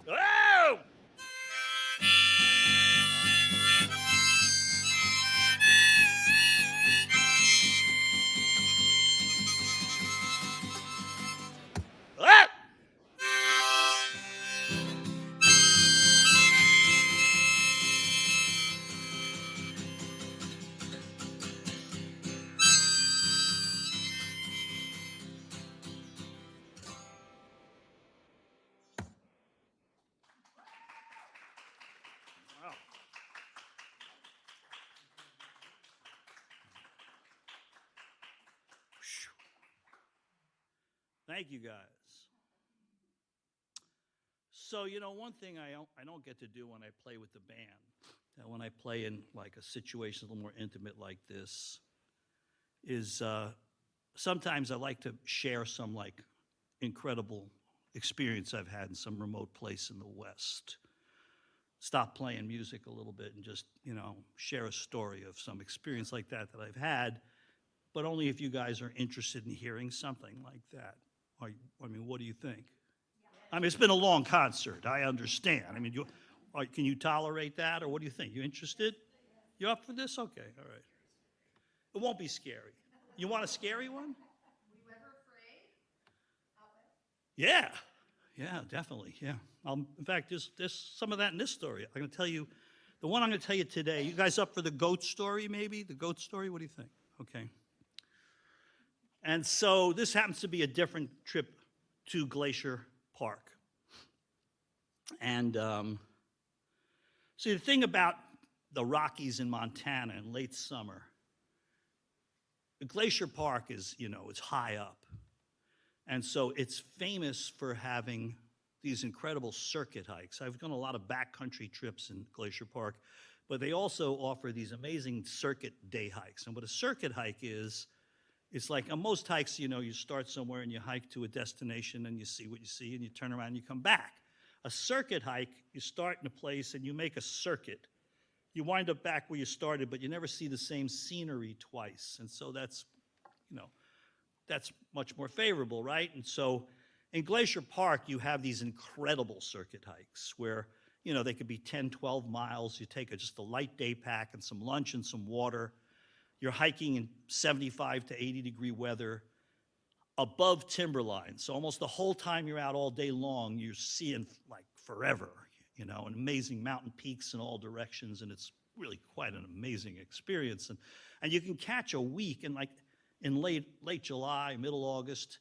Oh! Ah! Wow. Thank you, guys. So, you know, one thing I don't get to do when I play with the band, that when I play in like a situation a little more intimate like this, is sometimes I like to share some like incredible experience I've had in some remote place in the West. Stop playing music a little bit and just, you know, share a story of some experience like that that I've had, but only if you guys are interested in hearing something like that. I mean, what do you think? I mean, it's been a long concert, I understand. I mean, can you tolerate that, or what do you think? You interested? You up for this? Okay, all right. It won't be scary. You want a scary one? Were you ever afraid? Yeah, yeah, definitely, yeah. In fact, there's some of that in this story. I'm going to tell you, the one I'm going to tell you today. You guys up for the goat story, maybe? The goat story? What do you think? Okay. And so this happens to be a different trip to Glacier Park. And see, the thing about the Rockies in Montana in late summer, the Glacier Park is, you know, it's high up. And so it's famous for having these incredible circuit hikes. I've done a lot of backcountry trips in Glacier Park, but they also offer these amazing circuit day hikes. And what a circuit hike is, it's like on most hikes, you know, you start somewhere and you hike to a destination and you see what you see and you turn around and you come back. A circuit hike, you start in a place and you make a circuit. You wind up back where you started, but you never see the same scenery twice. And so that's, you know, that's much more favorable, right? And so in Glacier Park, you have these incredible circuit hikes where, you know, they could be 10, 12 miles. You take just a light day pack and some lunch and some water. You're hiking in 75 to 80 degree weather above timberline. So almost the whole time you're out all day long, you're seeing like forever, you know, and amazing mountain peaks in all directions. And it's really quite an amazing experience. And you can catch a week in like in late July, middle August,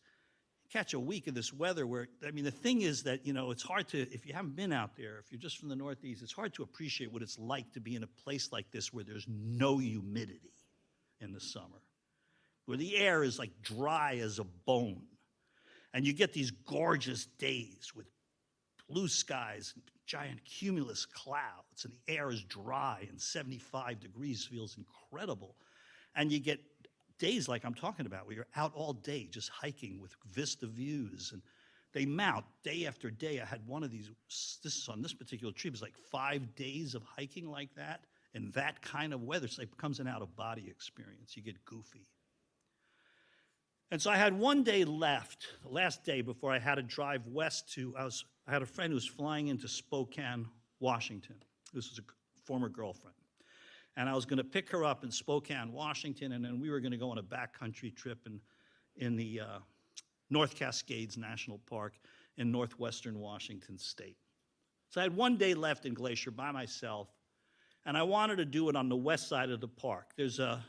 catch a week of this weather where, I mean, the thing is that, you know, it's hard to, if you haven't been out there, if you're just from the Northeast, it's hard to appreciate what it's like to be in a place like this where there's no humidity in the summer, where the air is like dry as a bone. And you get these gorgeous days with blue skies and giant cumulus clouds, and the air is dry and 75 degrees feels incredible. And you get days like I'm talking about, where you're out all day just hiking with vista views, and they mount day after day. I had one of these, this is on this particular trip, it was like 5 days of hiking like that, in that kind of weather. So it becomes an out-of-body experience. You get goofy. And so I had one day left, the last day before I had to drive west to, I had a friend who was flying into Spokane, Washington. This was a former girlfriend. And I was going to pick her up in Spokane, Washington, and then we were going to go on a backcountry trip in the North Cascades National Park in northwestern Washington state. So I had one day left in Glacier by myself, and I wanted to do it on the west side of the park. There's a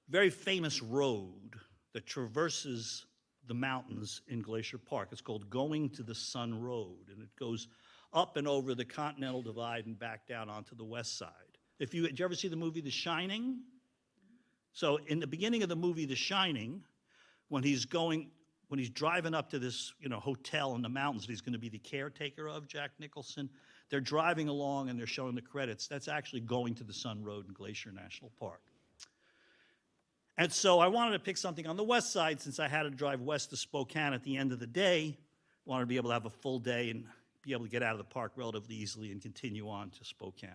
very famous road that traverses the mountains in Glacier Park. It's called Going to the Sun Road, and it goes up and over the Continental Divide and back down onto the west side. Did you ever see the movie The Shining? So in the beginning of the movie The Shining, when he's driving up to this, you know, hotel in the mountains that he's going to be the caretaker of, Jack Nicholson, they're driving along and they're showing the credits. That's actually Going to the Sun Road in Glacier National Park. And so I wanted to pick something on the west side since I had to drive west to Spokane at the end of the day. I wanted to be able to have a full day and be able to get out of the park relatively easily and continue on to Spokane.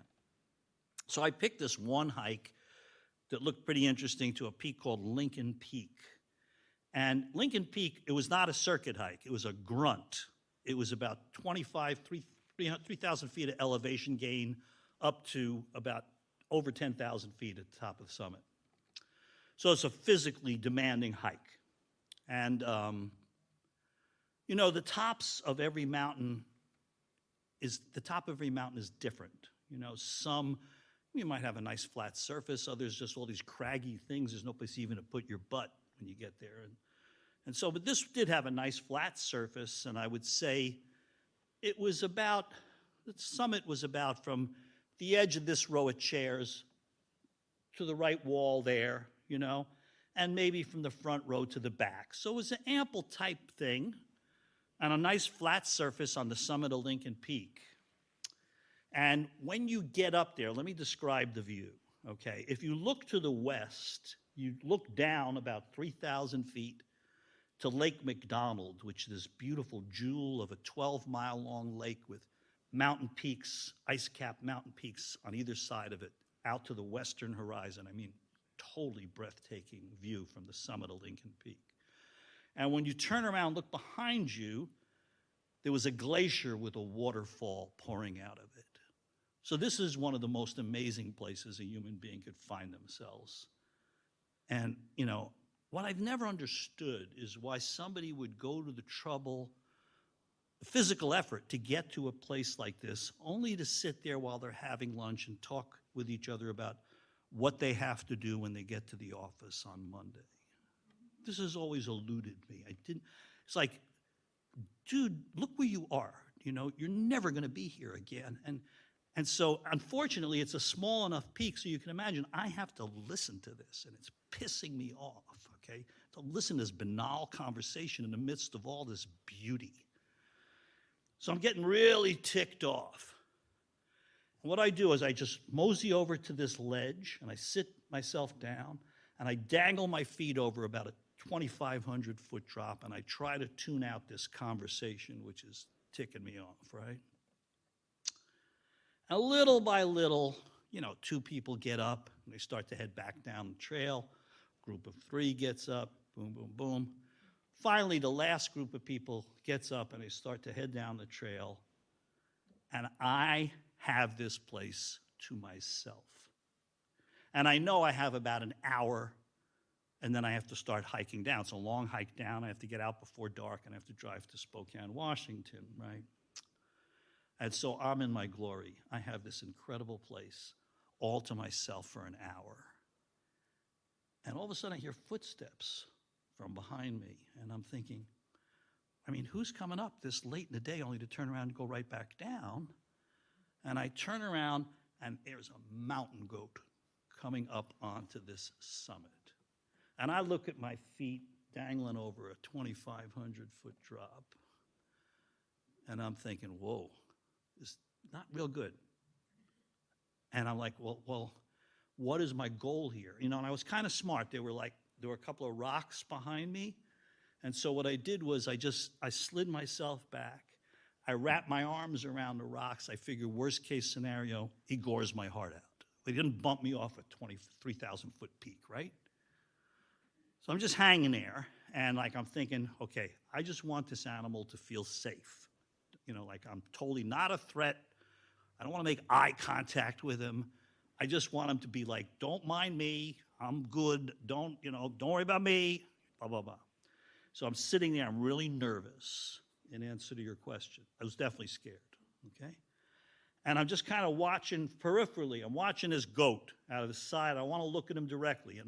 So I picked this one hike that looked pretty interesting to a peak called Lincoln Peak. And Lincoln Peak, it was not a circuit hike. It was a grunt. It was about 3,000 feet of elevation gain up to about over 10,000 feet at the top of the summit. So it's a physically demanding hike. And, you know, the top of every mountain is different. You know, some, you might have a nice flat surface, others just all these craggy things. There's no place even to put your butt when you get there. And so, but this did have a nice flat surface, and I would say it was about, the summit was about from the edge of this row of chairs to the right wall there, you know, and maybe from the front row to the back. So it was an ample type thing. and a nice flat surface on the summit of Lincoln Peak. And when you get up there, let me describe the view, okay? If you look to the west, you look down about 3,000 feet to Lake McDonald, which is this beautiful jewel of a 12-mile-long lake with mountain peaks, ice-capped mountain peaks on either side of it, out to the western horizon. I mean, totally breathtaking view from the summit of Lincoln Peak. And when you turn around and look behind you, there was a glacier with a waterfall pouring out of it. So this is one of the most amazing places a human being could find themselves. And, you know, what I've never understood is why somebody would go to the trouble, the physical effort to get to a place like this, only to sit there while they're having lunch and talk with each other about what they have to do when they get to the office on Monday. This has always eluded me. It's like, dude, look where you are. You know, you're never going to be here again. And so, unfortunately, it's a small enough peak, so you can imagine I have to listen to this, and it's pissing me off, okay, to listen to this banal conversation in the midst of all this beauty. So I'm getting really ticked off. And what I do is I just mosey over to this ledge, and I sit myself down, and I dangle my feet over about a 2,500-foot drop, and I try to tune out this conversation, which is ticking me off, right? And little by little, you know, 2 people get up, and they start to head back down the trail. Group of 3 gets up, boom, boom, boom. Finally, the last group of people gets up, and they start to head down the trail, and I have this place to myself. And I know I have about an hour, and then I have to start hiking down. It's a long hike down. I have to get out before dark, and I have to drive to Spokane, Washington, right? And so I'm in my glory. I have this incredible place all to myself for an hour. And all of a sudden I hear footsteps from behind me, and I'm thinking, I mean, who's coming up this late in the day only to turn around and go right back down? And I turn around, and there's a mountain goat coming up onto this summit. And I look at my feet dangling over a 2,500-foot drop, and I'm thinking, whoa, this is not real good. And I'm like, well, what is my goal here? You know, and I was kind of smart. There were a couple of rocks behind me. And so what I did was I slid myself back. I wrapped my arms around the rocks. I figured worst case scenario, he gores my heart out. He didn't bump me off a 23,000-foot peak, right? So I'm just hanging there, and like I'm thinking, okay, I just want this animal to feel safe. You know, like I'm totally not a threat. I don't want to make eye contact with him. I just want him to be like, don't mind me, I'm good, don't worry about me, blah, blah, blah. So I'm sitting there, I'm really nervous in answer to your question. I was definitely scared, okay? And I'm just kind of watching peripherally. I'm watching this goat out of the side. I want to look at him directly,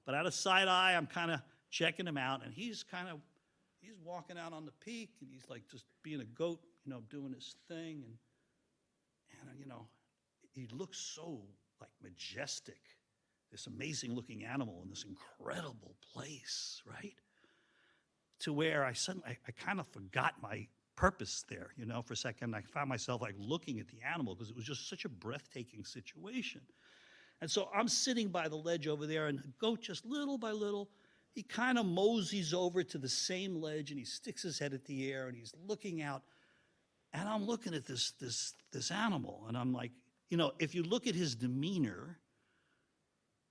but out of side eye, I'm kind of checking him out, and he's walking out on the peak, and he's like just being a goat, you know, doing his thing, and you know, he looks so like majestic, this amazing looking animal in this incredible place, right? To where I kind of forgot my purpose there, you know, for a second. I found myself like looking at the animal because it was just such a breathtaking situation. And so I'm sitting by the ledge over there, and the goat, just little by little, he kind of moseys over to the same ledge, and he sticks his head at the air, and he's looking out. And I'm looking at this animal, and I'm like, you know, if you look at his demeanor,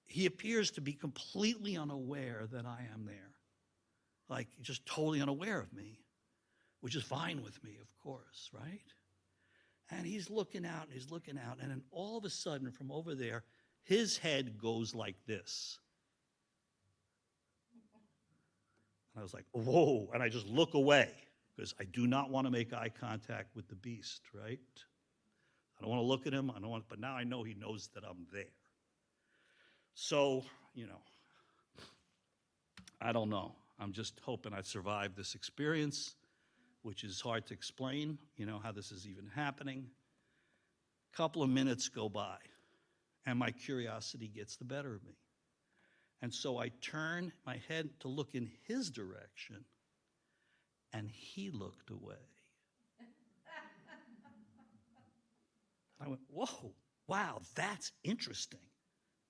he appears to be completely unaware that I am there. Like, just totally unaware of me, which is fine with me, of course, right? And he's looking out, and then all of a sudden, from over there, his head goes like this. And I was like, whoa, and I just look away, because I do not want to make eye contact with the beast, right? I don't want to look at him, but now I know he knows that I'm there. So, you know, I don't know. I'm just hoping I'd survive this experience, which is hard to explain, you know, how this is even happening. A couple of minutes go by, and my curiosity gets the better of me. And so I turn my head to look in his direction, and he looked away. I went, whoa, wow, that's interesting.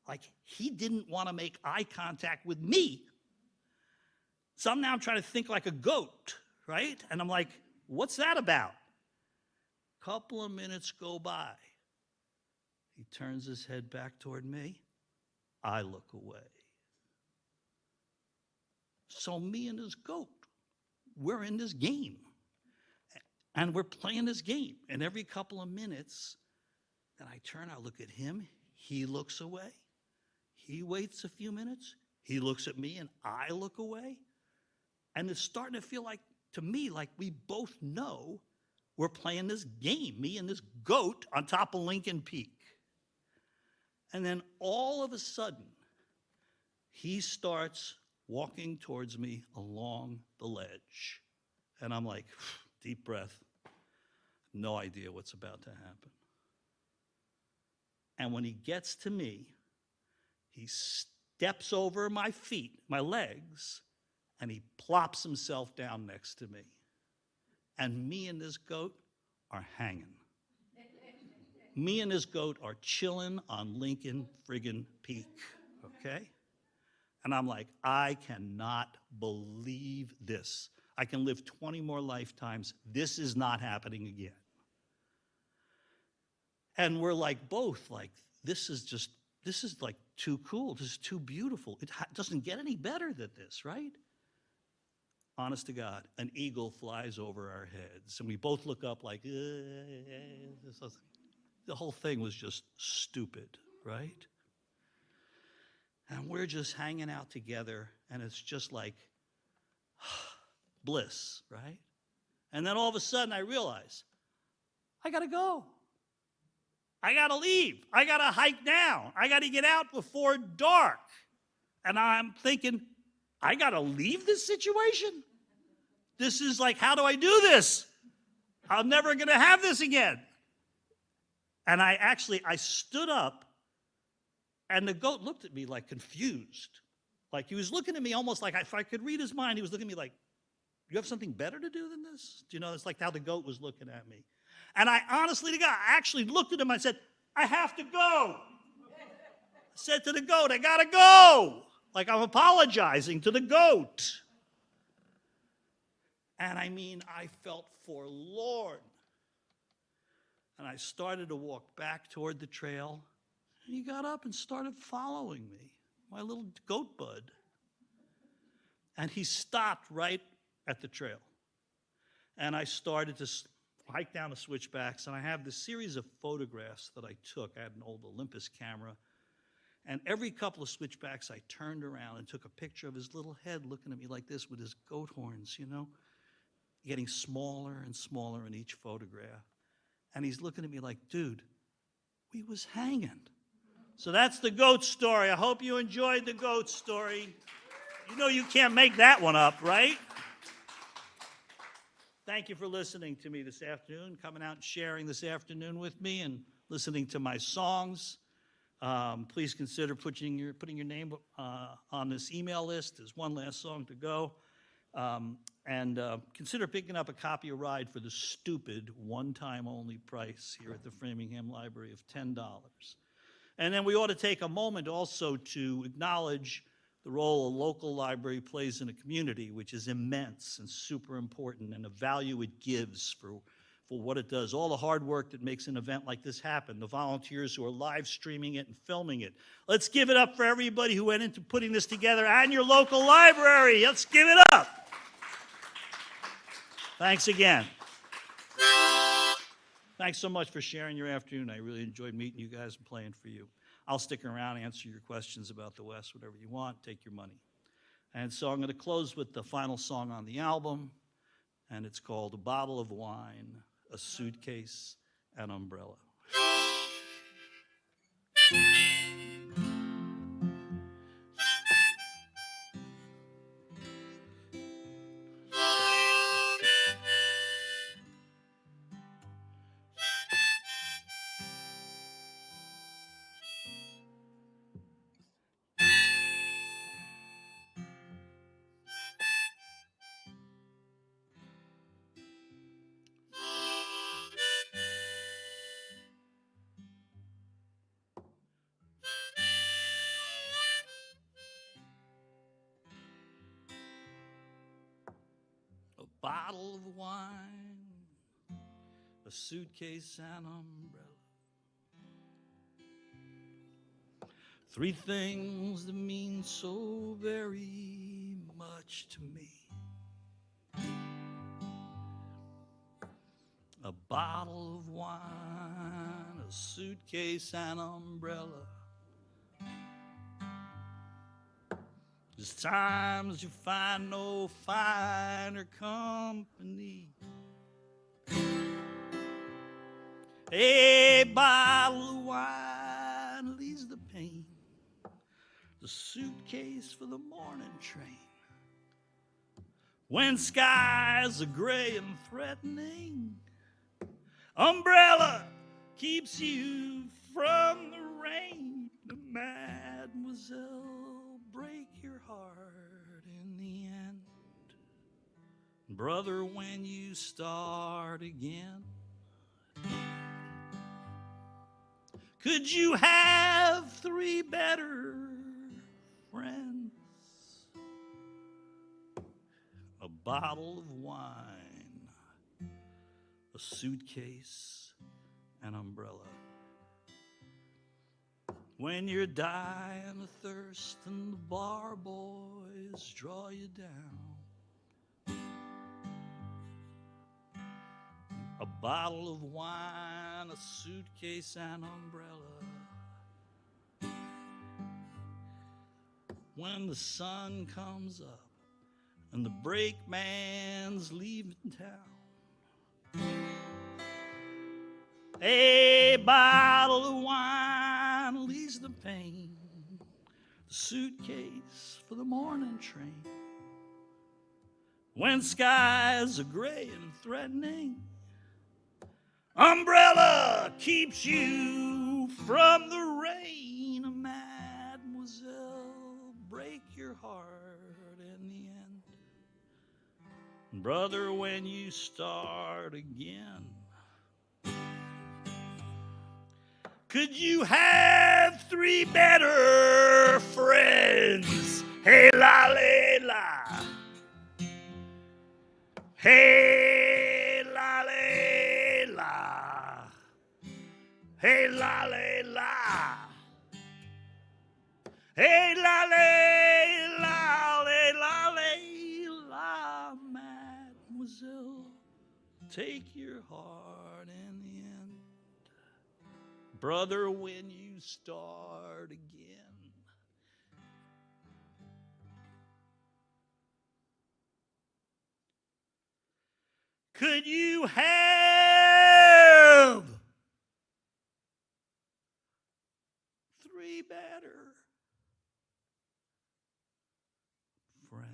Like, he didn't want to make eye contact with me. So I'm now trying to think like a goat, right? And I'm like, what's that about? Couple of minutes go by. He turns his head back toward me. I look away. So me and this goat, we're in this game. And we're playing this game. And every couple of minutes, and I turn, I look at him. He looks away. He waits a few minutes. He looks at me, and I look away. And it's starting to feel like, to me, like we both know we're playing this game, me and this goat on top of Lincoln Peak. And then all of a sudden, he starts walking towards me along the ledge. And I'm like, deep breath, no idea what's about to happen. And when he gets to me, he steps over my feet, my legs, and he plops himself down next to me. And me and this goat are hanging. Me and this goat are chilling on Lincoln friggin' Peak, okay? And I'm like, I cannot believe this. I can live 20 more lifetimes. This is not happening again. And we're like both like, this is like too cool. This is too beautiful. It doesn't get any better than this, right? Honest to God, an eagle flies over our heads. And we both look up like, the whole thing was just stupid, right? And we're just hanging out together, and it's just like bliss, right? And then all of a sudden I realize, I gotta go. I gotta leave. I gotta hike down. I gotta get out before dark. And I'm thinking, I gotta leave this situation? This is like, how do I do this? I'm never gonna have this again. And I stood up, and the goat looked at me like confused. Like he was looking at me almost like, if I could read his mind, he was looking at me like, you have something better to do than this? Do you know, it's like how the goat was looking at me. And I honestly to God, I actually looked at him, I said, I have to go. I said to the goat, I gotta go. Like I'm apologizing to the goat. And I mean, I felt forlorn. And I started to walk back toward the trail. And he got up and started following me, my little goat bud. And he stopped right at the trail. And I started to hike down the switchbacks, and I have this series of photographs that I took. I had an old Olympus camera. And every couple of switchbacks, I turned around and took a picture of his little head looking at me like this with his goat horns, you know, getting smaller and smaller in each photograph. And he's looking at me like, dude, we was hanging. So that's the goat story. I hope you enjoyed the goat story. You know you can't make that one up, right? Thank you for listening to me this afternoon, coming out and sharing this afternoon with me and listening to my songs. Please consider putting your name on this email list. There's one last song to go. And consider picking up a copy of Ride for the stupid one-time only price here at the Framingham Library of $10. And then we ought to take a moment also to acknowledge the role a local library plays in a community, which is immense and super important, and the value it gives for what it does, all the hard work that makes an event like this happen, the volunteers who are live streaming it and filming it. Let's give it up for everybody who went into putting this together and your local library. Let's give it up. Thanks again. Thanks so much for sharing your afternoon. I really enjoyed meeting you guys and playing for you. I'll stick around, answer your questions about the West, whatever you want, take your money. And so I'm going to close with the final song on the album, and it's called A Bottle of Wine, a Suitcase, an Umbrella. bottle of wine, a suitcase, and umbrella. Three things that mean so very much to me. A bottle of wine, a suitcase, and umbrella. There's times you find no finer company. A bottle of wine leaves the pain. The suitcase for the morning train. When skies are gray and threatening, umbrella keeps you from the rain. Mademoiselle, break your heart in the end. Brother, when you start again, could you have three better friends? A bottle of wine, a suitcase, an umbrella. When you're dying of thirst and the bar boys draw you down, a bottle of wine, a suitcase, and umbrella. When the sun comes up and the brakeman's leaving town, a bottle of wine leaves the pain. The suitcase for the morning train. When skies are gray and threatening, umbrella keeps you from the rain. Mademoiselle, break your heart in the end. Brother, when you start again, could you have three better friends? Hey la la la. Hey la la la. Hey la la la. Hey la la la la la la. Mademoiselle, take your heart in the end. Brother, when you start again, could you have three better friends?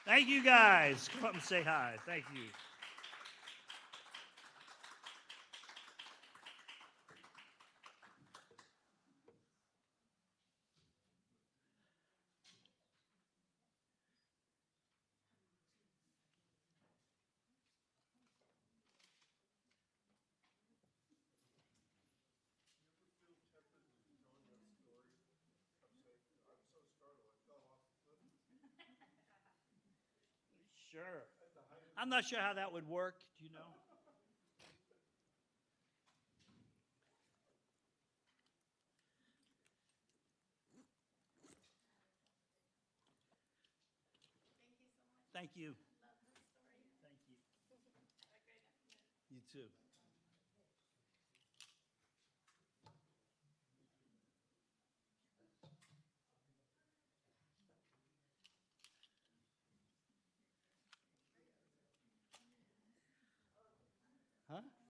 Thank you guys. Come up and say hi. Thank you. Sure. I'm not sure how that would work. Do you know? Thank you. Thank you. You too. Huh?